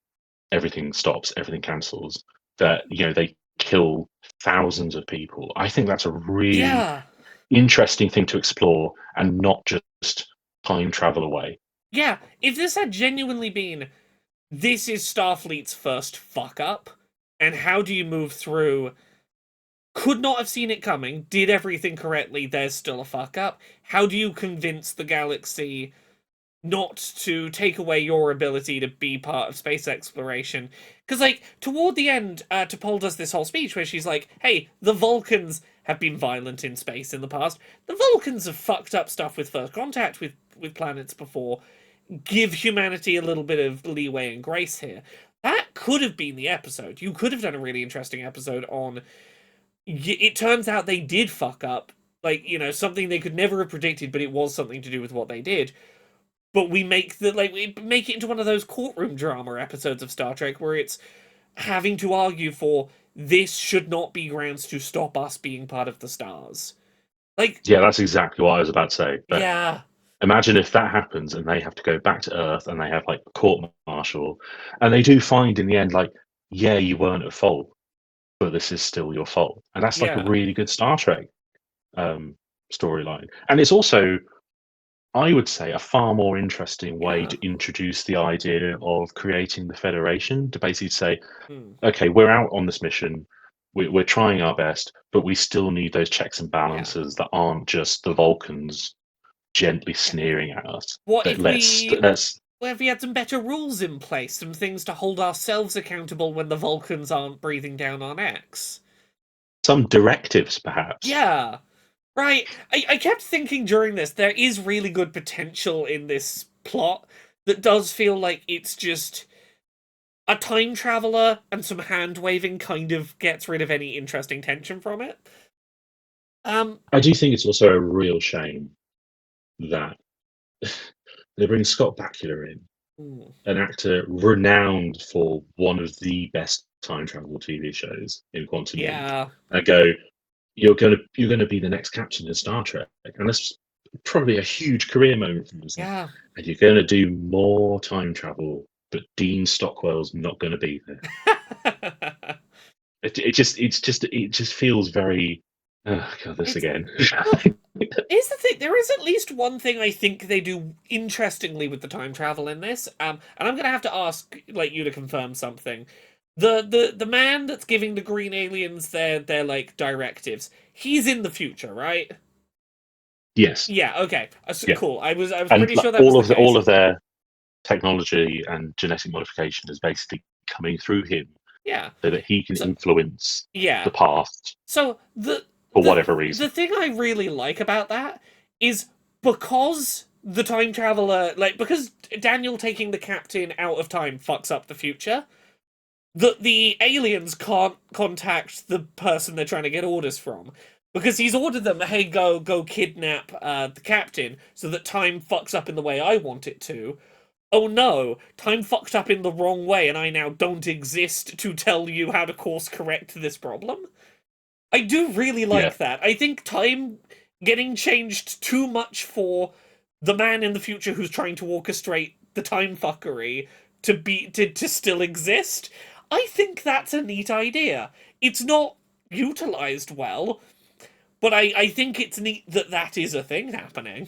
everything stops, everything cancels. That they kill thousands of people. I think that's a really Yeah. interesting thing to explore, and not just time travel away. Yeah. If this had genuinely been, this is Starfleet's first fuck up, and how do you move through? Could not have seen it coming, did everything correctly, there's still a fuck up. How do you convince the galaxy not to take away your ability to be part of space exploration? Because, like, toward the end, T'Pol does this whole speech where she's like, hey, the Vulcans have been violent in space in the past. The Vulcans have fucked up stuff with first contact with planets before. Give humanity a little bit of leeway and grace here. That could have been the episode. You could have done a really interesting episode on, it turns out they did fuck up, like, something they could never have predicted, but it was something to do with what they did. But we make it into one of those courtroom drama episodes of Star Trek where it's having to argue for, this should not be grounds to stop us being part of the stars. Like, Yeah, that's exactly what I was about to say. But yeah, imagine if that happens and they have to go back to Earth and they have like a court martial, and they do find in the end, like, yeah, you weren't at fault, but this is still your fault. And that's like a yeah, really good Star Trek storyline. And it's also, I would say, a far more interesting way yeah. to introduce the idea of creating the Federation, to basically say, Hmm. okay, we're out on this mission. We're trying our best, but we still need those checks and balances that aren't just the Vulcans gently sneering at us. What But if we had some better rules in place, some things to hold ourselves accountable when the Vulcans aren't breathing down our necks? some directives, perhaps. Yeah. Right. I kept thinking during this, there is really good potential in this plot that does feel like it's just a time traveler and some hand waving kind of gets rid of any interesting tension from it. I do think it's also a real shame that they bring Scott Bakula in, an actor renowned for one of the best time travel TV shows in Quantum Leap. Yeah. I go, you're gonna be the next captain in Star Trek, and that's probably a huge career moment for you. Yeah. And you're gonna do more time travel but Dean Stockwell's not going to be there. It just feels very. Oh God, this again. Well, here's the thing. There is at least one thing I think they do interestingly with the time travel in this. And I'm gonna have to ask like you to confirm something. The man that's giving the green aliens their like directives. He's in the future, right? Yes. Yeah. Okay. Yeah. Cool. I was And pretty sure that was the case. all of their technology and genetic modification is basically coming through him, Yeah. so that he can So, influence yeah. the past So for whatever reason. the thing I really like about that is because the time traveler, like, because Daniel taking the captain out of time fucks up the future. The aliens can't contact the person they're trying to get orders from because he's ordered them, hey, go kidnap the captain so that time fucks up in the way I want it to. Oh no, time fucked up in the wrong way, and I now don't exist to tell you how to course correct this problem. I do really like that. I think time getting changed too much for the man in the future who's trying to orchestrate the time fuckery to still exist. I think that's a neat idea. It's not utilized well, but I think it's neat that that is a thing happening.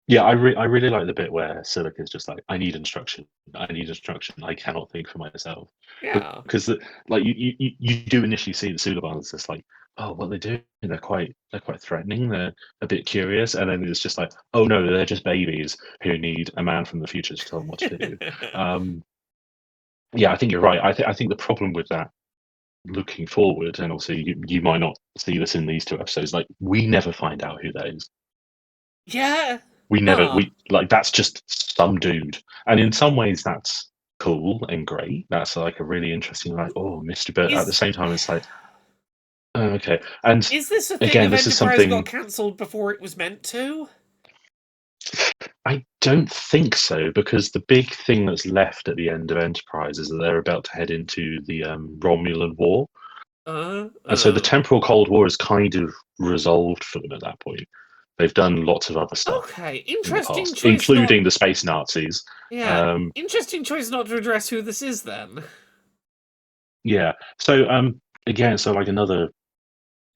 Yeah, I really like the bit where Silica's just like, I need instruction. I need instruction. I cannot think for myself. Yeah. Because like you do initially see the Sulabans just like, oh, what they're doing, they're quite threatening. They're a bit curious, and then it's just like, oh no, they're just babies who need a man from the future to tell them what to do. Yeah, I think you're right. I think the problem with that, looking forward, and also you might not see this in these two episodes, like we never find out who that is. Yeah. We like that's just some dude, and in some ways that's cool and great. That's like a really interesting, like, oh, mystery. But at the same time, it's like, oh, okay. And Is this a thing again, of this is Enterprise got something cancelled before it was meant to? I don't think so, because the big thing that's left at the end of Enterprise is that they're about to head into the Romulan War, and so the temporal Cold War is kind of resolved for them at that point. They've done lots of other stuff Okay, in the interesting past, choice. including the space Nazis. Yeah, interesting choice not to address who this is then. Yeah. So again, so like another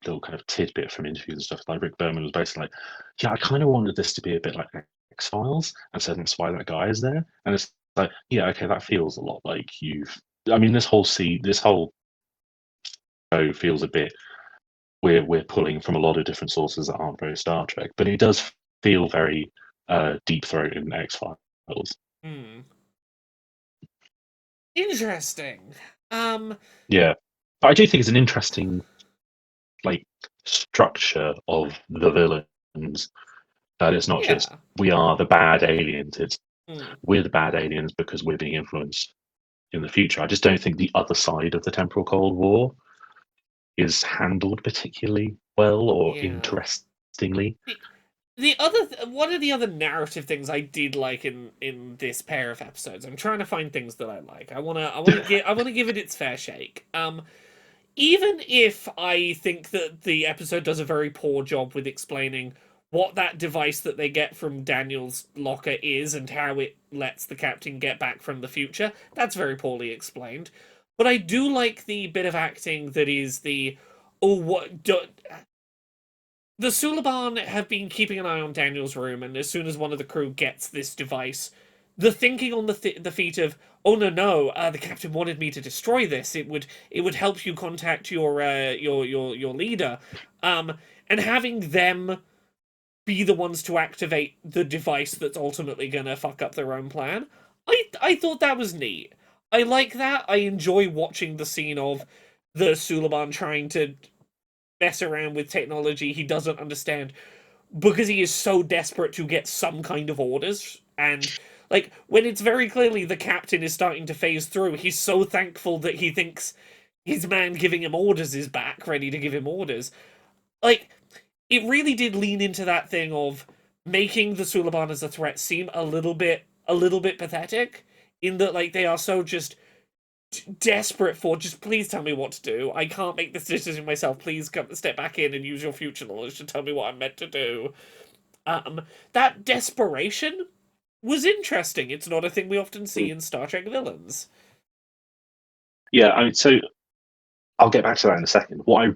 little kind of tidbit from interviews and stuff, like Rick Berman was basically like, yeah, I kind of wanted this to be a bit like X-Files, and so that's why that guy is there. And it's like, yeah, okay, that feels a lot like I mean, this whole show feels a bit, we're pulling from a lot of different sources that aren't very Star Trek, but it does feel very deep throat in X-Files. Interesting. Yeah. But I do think it's an interesting like structure of the villains, that it's not just we are the bad aliens, it's we're the bad aliens because we're being influenced in the future. I just don't think the other side of the temporal Cold War is handled particularly well or interestingly. One of the other narrative things I did like in this pair of episodes, I'm trying to find things that I like. I wanna give it its fair shake. Even if I think that the episode does a very poor job with explaining what that device that they get from Daniel's locker is and how it lets the captain get back from the future, that's very poorly explained. But I do like the bit of acting that is the the Sulaban have been keeping an eye on Daniel's room, and as soon as one of the crew gets this device, the thinking on the feet of, oh no, the captain wanted me to destroy this. It would help you contact your leader, and having them be the ones to activate the device that's ultimately gonna fuck up their own plan. I thought that was neat. I like that. I enjoy watching the scene of the Sulaban trying to mess around with technology he doesn't understand because he is so desperate to get some kind of orders. And like when it's very clearly the captain is starting to phase through, he's so thankful that he thinks his man giving him orders is back, ready to give him orders. Like, it really did lean into that thing of making the Sulaban as a threat seem a little bit pathetic, in that like they are so just desperate for, just please tell me what to do. I can't make this decision myself. Please come step back in and use your future knowledge to tell me what I'm meant to do. That desperation was interesting. It's not a thing we often see in Star Trek villains. Yeah, I mean, so I'll get back to that in a second. What I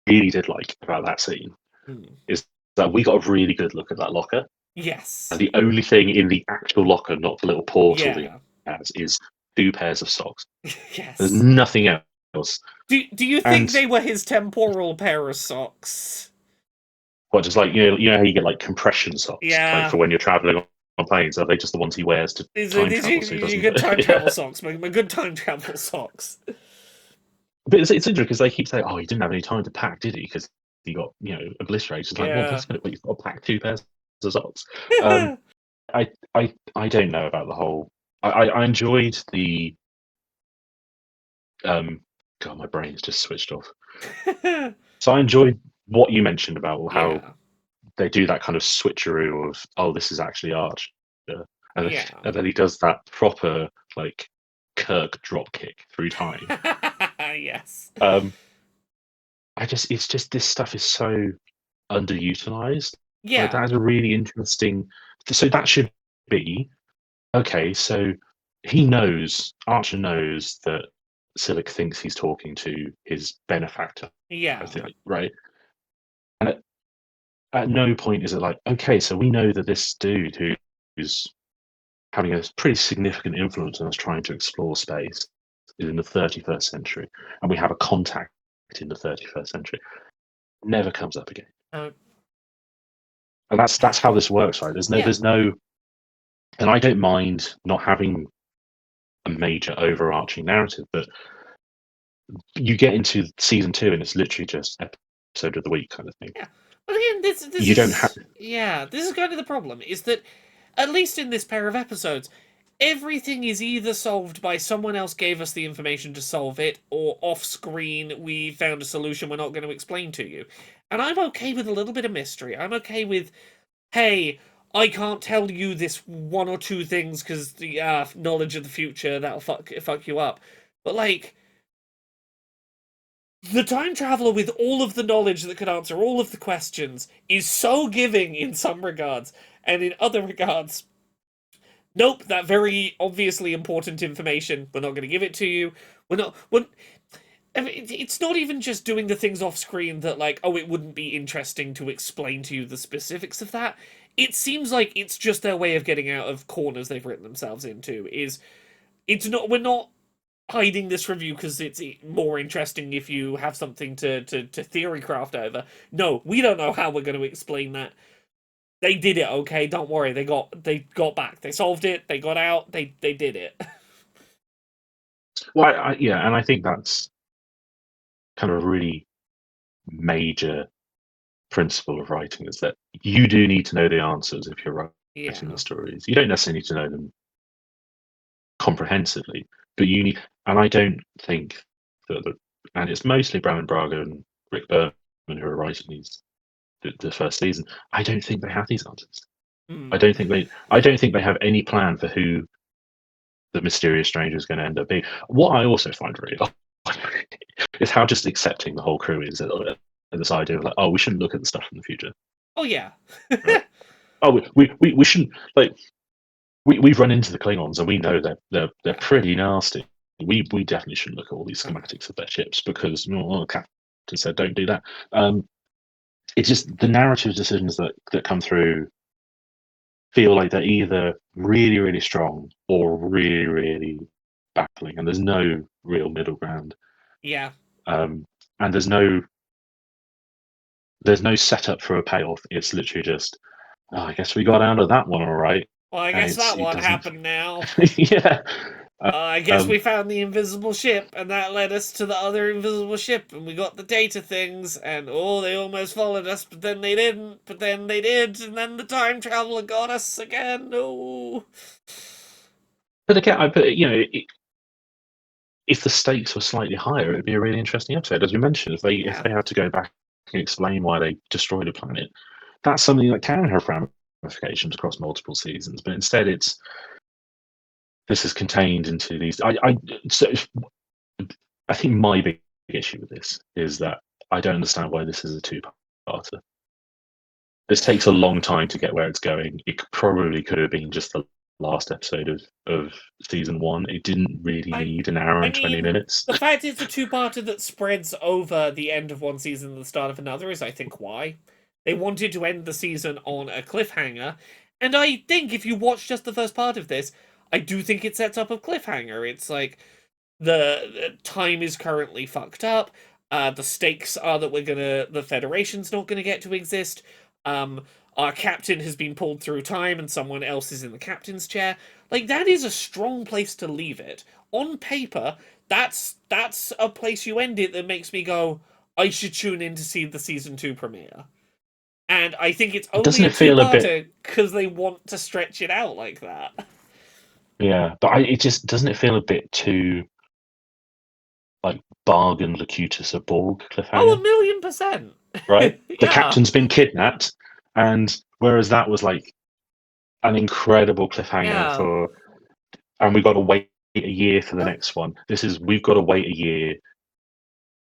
really did like about that scene Hmm. is that we got a really good look at that locker. And Yes. the only thing in the actual locker, not the little portal that Yeah. it has, is 2 pairs of socks. There's Yes. nothing else. Do you think And they were his temporal pair of socks? what, just like you know how you get like compression socks, like Yeah. for when you're traveling on planes? Are they just the ones he wears to time These travel so he you doesn't? good time Yeah. travel socks. My good time travel socks. But it's interesting because they keep saying, "Oh, he didn't have any time to pack, did he? Because he got obliterated." It's like, well, Yeah. that's good, but you've got to pack 2 pairs of socks. Um, I don't know about the whole. I enjoyed the. God, my brain's just switched off. So I enjoyed what you mentioned about how Yeah. they do that kind of switcheroo of, oh, this is actually Archer, Yeah. and then he does that proper like Kirk drop kick through time. Yes. Um, it's just this stuff is so underutilized. Like Yeah. that is a really interesting. So that should be okay. So Archer knows that Silic thinks he's talking to his benefactor, I Yeah. think, right? And at no point is it like, okay, so we know that this dude who's having a pretty significant influence on us trying to explore space is in the 31st century, and we have a contact in the 31st century. Never comes up again. Uh, And that's how this works, right? yeah. There's no, and I don't mind not having a major overarching narrative, but you get into season 2 and it's literally just episode of the week kind of thing. Yeah. But again, this You don't have. is yeah. This is kind of the problem. Is that at least in this pair of episodes, everything is either solved by someone else gave us the information to solve it, or off screen we found a solution we're not going to explain to you. And I'm okay with a little bit of mystery. I'm okay with, hey, I can't tell you this 1 or 2 things because the knowledge of the future that'll fuck you up. But like, the time traveler with all of the knowledge that could answer all of the questions is so giving in some regards, and in other regards, nope, that very obviously important information, we're not going to give it to you. We're not. I mean, it's not even just doing the things off screen that, like, oh, it wouldn't be interesting to explain to you the specifics of that. It seems like it's just their way of getting out of corners they've written themselves into. It's not. We're not hiding this review because it's more interesting if you have something to theory craft over. No, we don't know how we're going to explain that. They did it, okay? Don't worry. They got back. They solved it. They got out. They did it. Well, yeah, and I think that's kind of a really major principle of writing is that you do need to know the answers if you're writing Yeah. the stories. You don't necessarily need to know them comprehensively, but you need. And I don't think that, and it's mostly Brandon Braga and Rick Berman who are writing the first season. I don't think they have these answers. Mm. I don't think they have any plan for who the mysterious stranger is going to end up being. What I also find really odd is how just accepting the whole crew is this idea of like, oh, we shouldn't look at the stuff from the future. Oh yeah. Right? Oh, we shouldn't like we've run into the Klingons and we know they're pretty nasty. We definitely shouldn't look at all these schematics of their ships because Captain said don't do that. It's just the narrative decisions that come through feel like they're either really, really strong or really, really baffling, and there's no real middle ground. Yeah. And there's no setup for a payoff. It's literally just, oh, I guess we got out of that one all right. Well, I And guess that it one doesn't. happened now. Yeah. I guess Um, we found the invisible ship, and that led us to the other invisible ship, and we got the data things, and oh, they almost followed us, but then they didn't, but then they did, and then the time traveler got us again. No. but again, if the stakes were slightly higher, it'd be a really interesting episode. As we mentioned, if Yeah. they had to go back and explain why they destroyed a planet, that's something that can have ramifications across multiple seasons. But instead, this is contained into these. I think my big issue with this is that I don't understand why this is a two-parter. This takes a long time to get where it's going. It probably could have been just the last episode of season 1. It didn't really I need an hour I and 20 mean, minutes. the fact it's a two-parter that spreads over the end of one season and the start of another is, I think, why. They wanted to end the season on a cliffhanger, and I think if you watch just the first part of this, I do think it sets up a cliffhanger. It's like the time is currently fucked up. The stakes are that the Federation's not gonna get to exist. Our captain has been pulled through time, and someone else is in the captain's chair. Like, that is a strong place to leave it. On paper, that's a place you end it that makes me go, I should tune in to see the season 2 premiere. And I think it's only Doesn't a it feel a bit? two-parter because they want to stretch it out like that. Yeah, but it just doesn't it feel a bit too like bargain locutus a Borg Oh, cliffhanger, 1,000,000%. right? The Yeah. captain's been kidnapped, and whereas that was like an incredible cliffhanger Yeah. for, and we've got to wait a year for the Well, next one. This is we've got to wait a year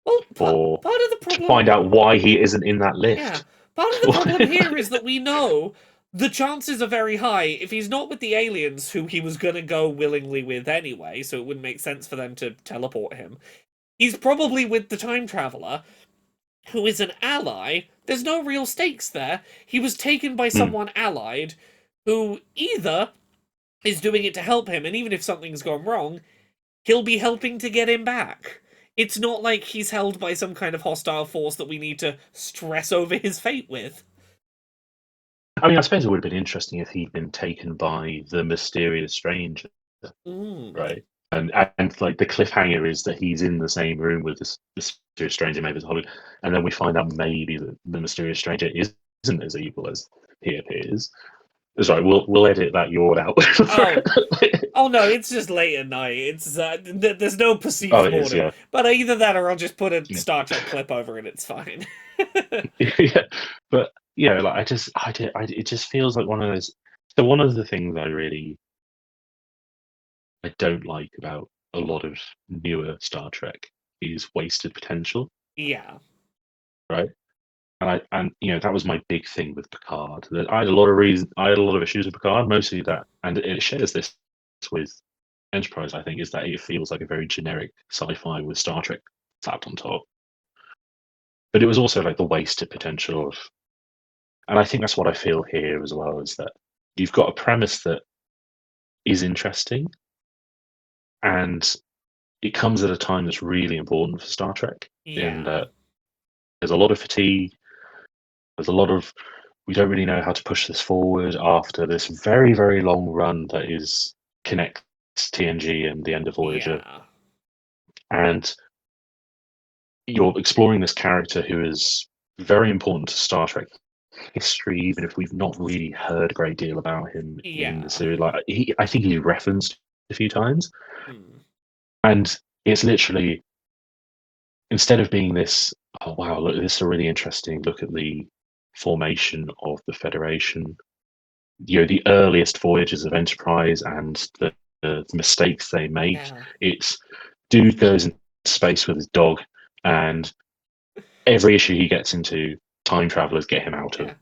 well, for part of the to problem, find out why he isn't in that yeah, lift. part of the problem here is that we know the chances are very high if he's not with the aliens who he was gonna go willingly with anyway, so it wouldn't make sense for them to teleport him. He's probably with the time traveler, who is an ally. There's no real stakes there. He was taken by Hmm. someone allied who either is doing it to help him, and even if something's gone wrong, he'll be helping to get him back. It's not like he's held by some kind of hostile force that we need to stress over his fate with. I mean, I suppose it would have been interesting if he'd been taken by the mysterious stranger, Mm. right? And like the cliffhanger is that he's in the same room with this mysterious stranger, maybe it's Hollywood, and then we find out maybe that the mysterious stranger isn't as evil as he appears. Sorry, we'll edit that yawn out. Oh, oh no, it's just late at night. It's there's no Oh, perceived it is, boredom. yeah. But either that, or I'll just put a Yeah. Star Trek clip over it. It's fine. Yeah, but like it just feels like one of those. So one of the things I don't like about a lot of newer Star Trek is wasted potential, Yeah, right? And that was my big thing with Picard. That I had a lot of issues with Picard, mostly that, and it shares this with Enterprise. I think is that it feels like a very generic sci-fi with Star Trek slapped on top. But it was also like the wasted potential of, and I think that's what I feel here as well, is that you've got a premise that is interesting, and it comes at a time that's really important for Star Trek. In yeah, that there's a lot of fatigue. There's a lot of we don't really know how to push this forward after this very, very long run that is connects TNG and the end of Voyager, yeah, and you're exploring this character who is very important to Star Trek history, even if we've not really heard a great deal about him in the yeah. series. Like I think he's referenced a few times, Hmm. and it's literally instead of being this, oh wow, look, this is a really interesting look at the formation of the Federation. The earliest voyages of Enterprise and the mistakes they make. Yeah. It's dude goes into space with his dog, and every issue he gets into, time travelers get him out of. Yeah.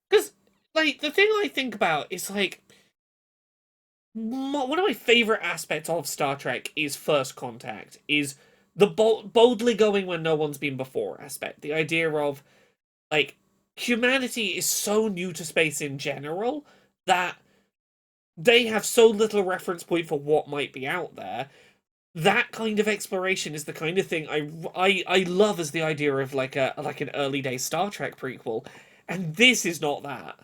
Because, like, the thing I think about is, like, one of my favorite aspects of Star Trek is First Contact, is the boldly going when no one's been before aspect. The idea of, like, humanity is so new to space in general that they have so little reference point for what might be out there. That kind of exploration is the kind of thing I love as the idea of like an early day Star Trek prequel, and this is not that.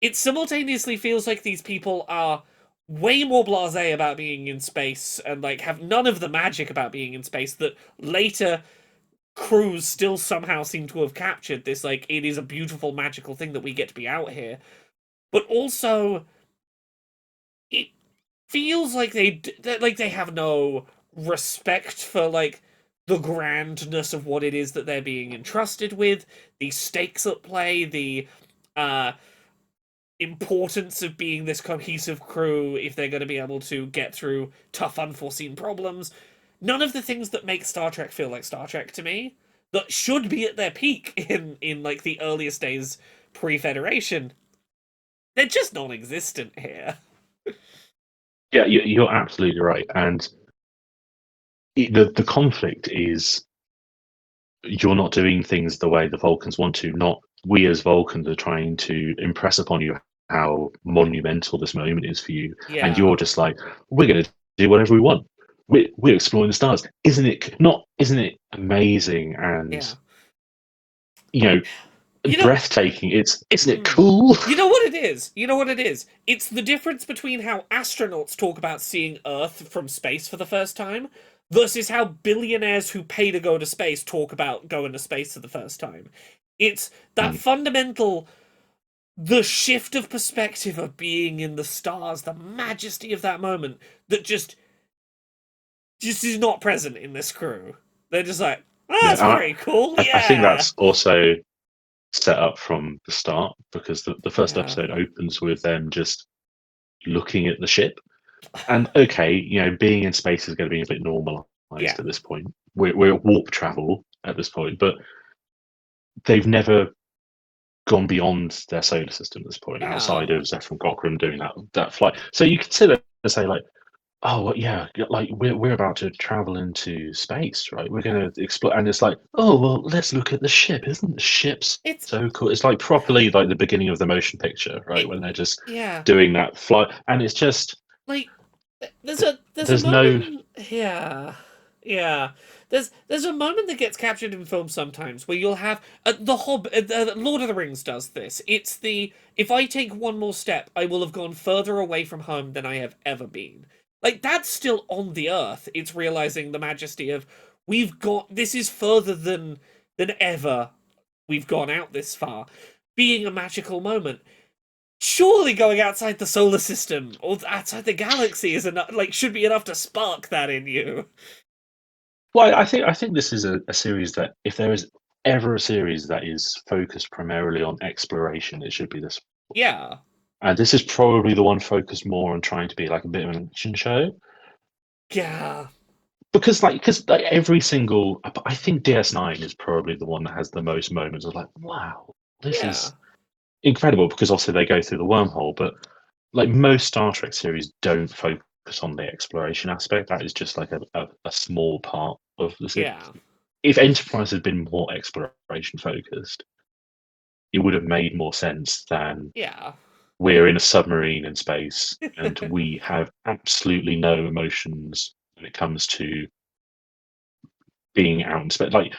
It simultaneously feels like these people are way more blasé about being in space and like have none of the magic about being in space that later crews still somehow seem to have captured this, like, it is a beautiful magical thing that we get to be out here. But also it feels like they have no respect for like the grandness of what it is that they're being entrusted with, the stakes at play, the uh importance of being this cohesive crew if they're going to be able to get through tough unforeseen problems. None of the things that make Star Trek feel like Star Trek to me, that should be at their peak in like the earliest days pre-Federation, they're just non-existent here. Yeah, you're absolutely right. And the conflict is you're not doing things the way the Vulcans want to. Not we as Vulcans are trying to impress upon you how monumental this moment is for you, and Yeah, you're just like, we're going to do whatever we want. We're exploring the stars. Isn't it not? Isn't it amazing and yeah. you know You know, breathtaking? Isn't it mm, cool? you know what it is? You know what it is? It's the difference between how astronauts talk about seeing Earth from space for the first time versus how billionaires who pay to go to space talk about going to space for the first time. It's that Mm. fundamental, the shift of perspective of being in the stars, the majesty of that moment that just is not present in this crew. They're just like, oh, Yeah, that's pretty cool, I think yeah. that's also set up from the start because the first Yeah. episode opens with them just looking at the ship. And okay, being in space is going to be a bit normalized Yeah. at this point. We're at warp travel at this point, but they've never gone beyond their solar system at this point, Yeah. outside of Zeph and Cochrane doing that flight. So you could sit there and say like, oh well, yeah, like we're about to travel into space, right? We're going to explore, and it's like, oh well, let's look at the ship. Isn't the ship It's so cool? It's like properly like the beginning of the motion picture, right? it When they're just yeah. doing that flight, and it's just Like there's a there's no. moment, yeah. Yeah. There's a moment that gets captured in film sometimes where you'll have Lord of the Rings does this. It's the if I take one more step, I will have gone further away from home than I have ever been. Like that's still on the earth. It's realizing the majesty of we've got this is further than ever we've gone out this far. Being a magical moment. Surely going outside the solar system or outside the galaxy is enough, like should be enough to spark that in you. Well, I think this is a series that if there is ever a series that is focused primarily on exploration, it should be this. Yeah. And this is probably the one focused more on trying to be like a bit of an action show. Yeah. Because every single, I think DS9 is probably the one that has the most moments of like, wow, this Yeah. is incredible. Because also they go through the wormhole, but like most Star Trek series don't focus on the exploration aspect. That is just like a small part of the series. Yeah. If Enterprise had been more exploration focused, it would have made more sense than Yeah. we're in a submarine in space and we have absolutely no emotions when it comes to being out in space. Like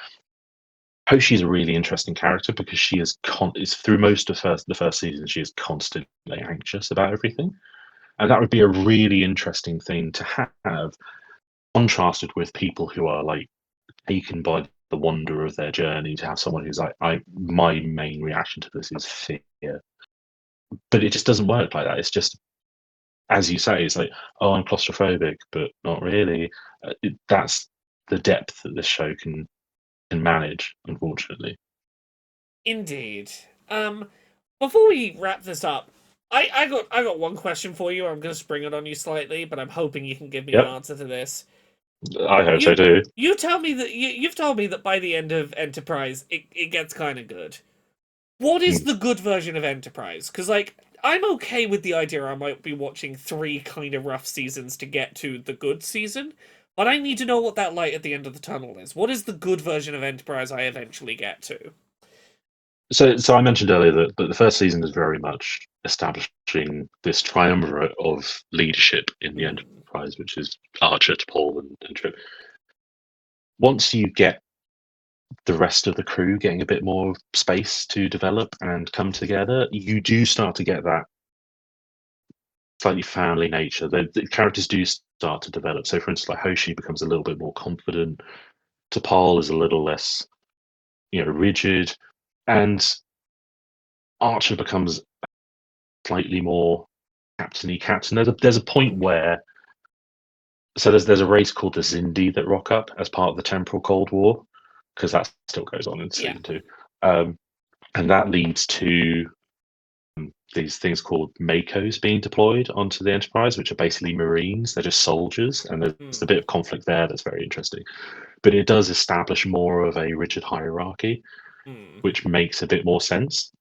Hoshi's a really interesting character because she is it's through most of the first season she is constantly anxious about everything, and that would be a really interesting thing to have contrasted with people who are like taken by the wonder of their journey. To have someone who's like, my main reaction to this is fear, but it just doesn't work like that. It's just as you say, it's like, oh, I'm claustrophobic, but not really. That's the depth that this show can manage, unfortunately. Indeed. Um Before we wrap this up, I got one question for you. I'm gonna spring it on you slightly, but I'm hoping you can give me an Yep, answer to this. I hope so You too. you tell me that you've told me that by the end of Enterprise it gets kinda good. What is Mm. the good version of Enterprise? Because, like, I'm okay with the idea I might be watching 3 kind of rough seasons to get to the good season, but I need to know what that light at the end of the tunnel is. What is the good version of Enterprise I eventually get to? So I mentioned earlier that the first season is very much establishing this triumvirate of leadership in the Hmm. Enterprise, which is Archer, T'Pol, and Trip. Once you get the rest of the crew getting a bit more space to develop and come together, you do start to get that slightly family nature. The characters do start to develop. So, for instance, like Hoshi becomes a little bit more confident. T'Pol is a little less, rigid, and Archer becomes slightly more captainy captain. There's a point where there's a race called the Zindi that rock up as part of the temporal Cold War because that still goes on in Yeah. season two, um, and that leads to these things called Makos being deployed onto the Enterprise, which are basically Marines. They're just soldiers, and there's a Hmm. bit of conflict there that's very interesting. But it does establish more of a rigid hierarchy, Hmm. which makes a bit more sense.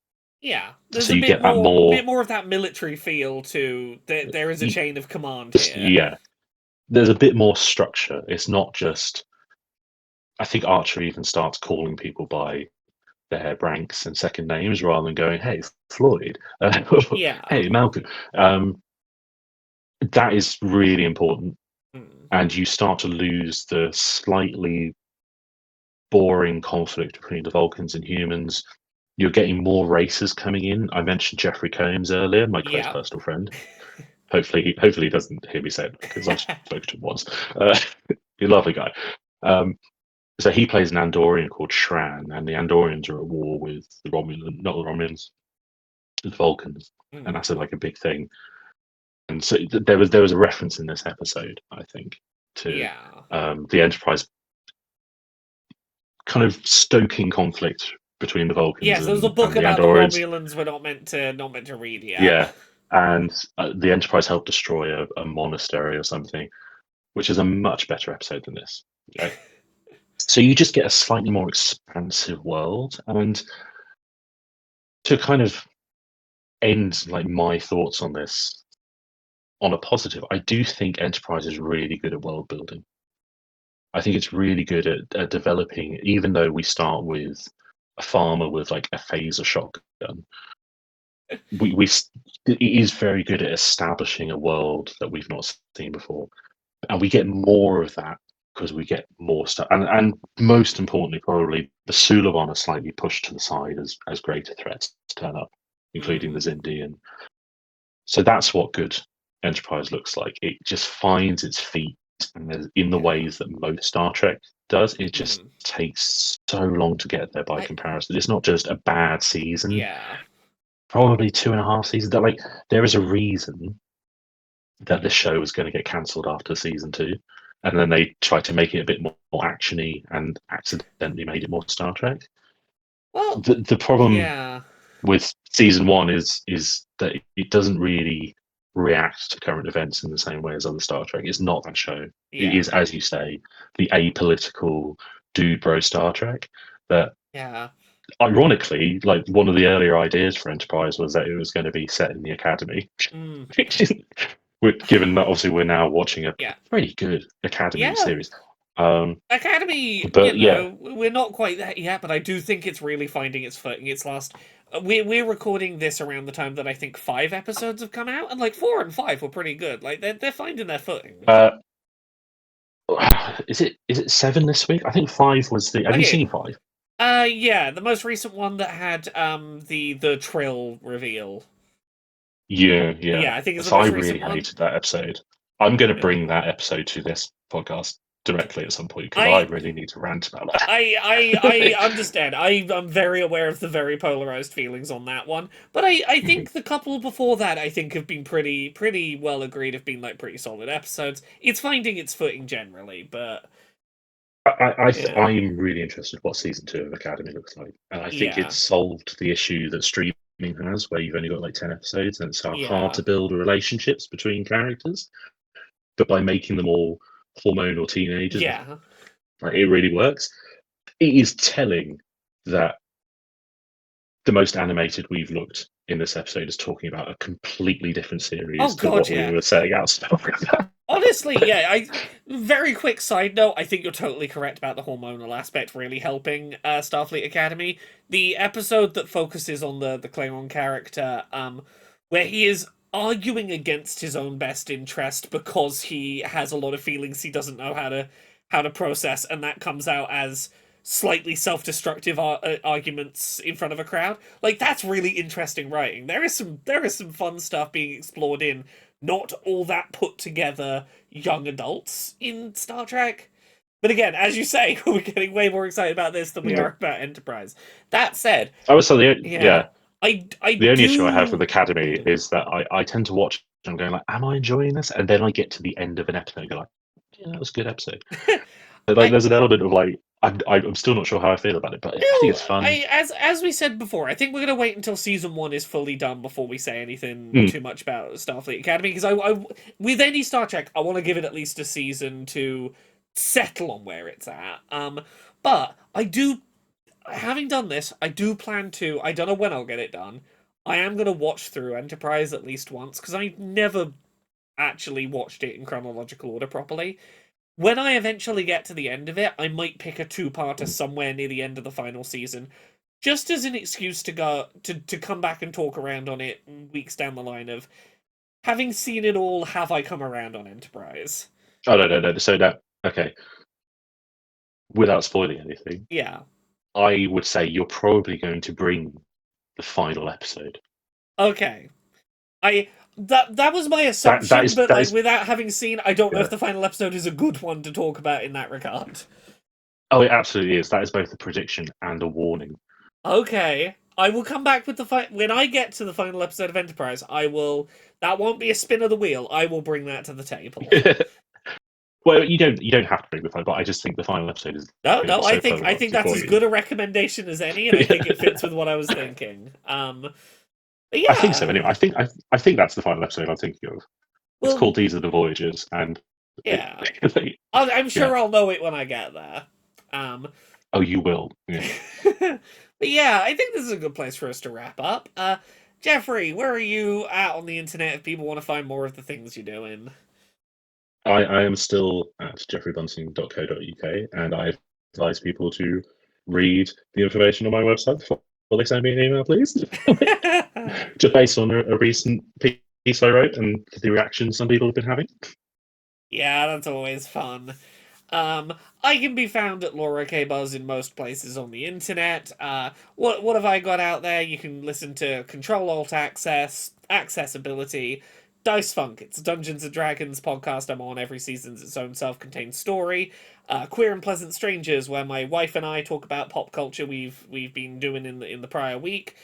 Yeah, there's So a you bit get that more, more. bit more of that military feel to. There is a chain of command here. Yeah, there's a bit more structure. It's not just. I think Archer even starts calling people by their ranks and second names rather than going, "Hey, Floyd," Yeah. "Hey, Malcolm." That is really important, Mm. and you start to lose the slightly boring conflict between the Vulcans and humans. You're getting more races coming in. I mentioned Geoffrey Combs earlier, my close Yeah. personal friend. Hopefully he doesn't hear me say it because I've spoken to him once. He's a lovely guy. Um, so he plays an Andorian called Shran, and the Andorians are at war with the Romulans, not the Romulans, the Vulcans, and that's like a big thing. And so there was a reference in this episode, I think, to Yeah. the Enterprise kind of stoking conflict between the Vulcans Yes, there was a book and the about the Andorians. Romulans we're not meant to read yet. Yeah, and the Enterprise helped destroy a monastery or something, which is a much better episode than this. Okay? So you just get a slightly more expansive world, and to kind of end like my thoughts on this on a positive, I do think Enterprise is really good at world building. I think it's really good at developing, even though we start with a farmer with like a phaser shotgun. It is very good at establishing a world that we've not seen before, and we get more of that because we get more stuff. And most importantly, probably the Suliban are slightly pushed to the side as greater threats turn up, including the Zindi. And so that's what good Enterprise looks like. It just finds its feet in the Yeah. ways that most Star Trek does. It just Mm. takes so long to get there by comparison. It's not just a bad season. Yeah. Probably 2.5 seasons. That like there is a reason that this show was going to get cancelled after season 2, and then they tried to make it a bit more actiony and accidentally made it more Star Trek. Well, The problem yeah. with season 1 is that it doesn't really react to current events in the same way as other Star Trek. It's not that show. It Yeah. is, as you say, the apolitical dude bro Star Trek that. Yeah. Ironically, like one of the earlier ideas for Enterprise was that it was going to be set in the Academy, Mm. given that obviously we're now watching a Yeah. pretty good Academy Yeah. series. Academy, But yeah, we're not quite there yet, but I do think it's really finding its footing. Its last, we're recording this around the time that I think 5 episodes have come out, and like 4 and 5 were pretty good. Like they're finding their footing. uh, is it 7 this week? I think 5 was the. Have you Okay. seen 5? Yeah, the most recent one that had the Trill reveal. Yeah, yeah. Yeah, I think it's the So I most really recent one. hated that episode. I'm going to Yeah. bring that episode to this podcast directly at some point because I really need to rant about that. I understand. I'm very aware of the very polarized feelings on that one, but I think the couple before that I think have been pretty well agreed. Have been like pretty solid episodes. It's finding its footing generally, but yeah, I'm really interested what season 2 of Academy looks like, and I think yeah, it's solved the issue that streaming has, where you've only got like 10 episodes, and it's so hard yeah, to build relationships between characters. But by making them all hormonal teenagers, yeah. like, it really works. It is telling that the most animated we've looked in this episode is talking about a completely different Oh series to God, what we yeah. were setting out to talk about. Honestly, yeah. Very quick side note. I think you're totally correct about the hormonal aspect really helping Starfleet Academy. The episode that focuses on the Klingon character, where he is arguing against his own best interest because he has a lot of feelings he doesn't know how to process, and that comes out as slightly self-destructive arguments in front of a crowd. Like that's really interesting writing. There is some fun stuff being explored in not all that put together young adults in Star Trek. But again, as you say, we're getting way more excited about this than we Yeah. are about Enterprise. That said, I would say, yeah, I the only issue I have do. with Academy is that I tend to watch and I'm going like, am I enjoying this? And then I get to the end of an episode and go like, yeah, that was a good episode. But, like, I there's an element of like, I'm still not sure how I feel about it, but I think no, it's fun. as we said before, I think we're gonna wait until season 1 is fully done before we say anything too much about Starfleet Academy. Because I with any Star Trek, I want to give it at least a season to settle on where it's at. But I do having done this, I do plan to. I don't know when I'll get it done. I am going to watch through Enterprise at least once because I never actually watched it in chronological order properly. When I eventually get to the end of it, I might pick a two-parter somewhere near the end of the final season, just as an excuse to go to come back and talk around on it weeks down the line of having seen it all. Have I come around on Enterprise? Oh no. So that okay. Without spoiling anything, Yeah. I would say you're probably going to bring the final episode. Okay. I that was my That assumption, is but that like is without having seen, I don't know yeah. if the final episode is a good one to talk about in that regard. Oh, it absolutely is. That is both a prediction and a warning. Okay. I will come back with the when I get to the final episode of Enterprise. I will. That won't be a spin of the wheel. I will bring that to the table. Well, you don't have to bring the final, but I just think the final episode is No, going to no. be I so think polarizing that's for as you. good a recommendation as any, and I think it fits with what I was thinking. But I think so. yeah. Anyway, I think that's the final episode I'm thinking of. It's Well, called These Are the Voyages, and yeah. it, I'm yeah. sure I'll know it when I get there. Oh, you will. Yeah. But yeah, I think this is a good place for us to wrap up. Geoffrey, where are you at on the internet if people want to find more of the things you're doing? I am still at geoffreybunting.co.uk, and I advise people to read the information on my website before they send me an email, please. Just based on a recent piece I wrote and the reactions some people have been having. Yeah, that's always fun. I can be found at Laura K Buzz in most places on the internet. What have I got out there? You can listen to Control Alt Access, Accessibility, Dice Funk. It's a Dungeons and Dragons podcast I'm on. Every season's its own self-contained story. Queer and Pleasant Strangers, where my wife and I talk about pop culture we've been doing in the prior week.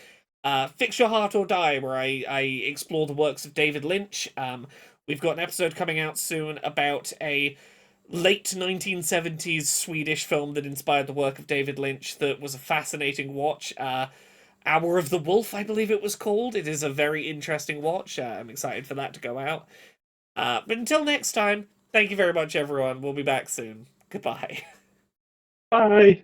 Fix Your Heart or Die, where I explore the works of David Lynch. We've got an episode coming out soon about a late 1970s Swedish film that inspired the work of David Lynch that was a fascinating watch. Hour of the Wolf, I believe it was called. It is a very interesting watch. I'm excited for that to go out. But until next time, thank you very much, everyone. We'll be back soon. Goodbye. Bye.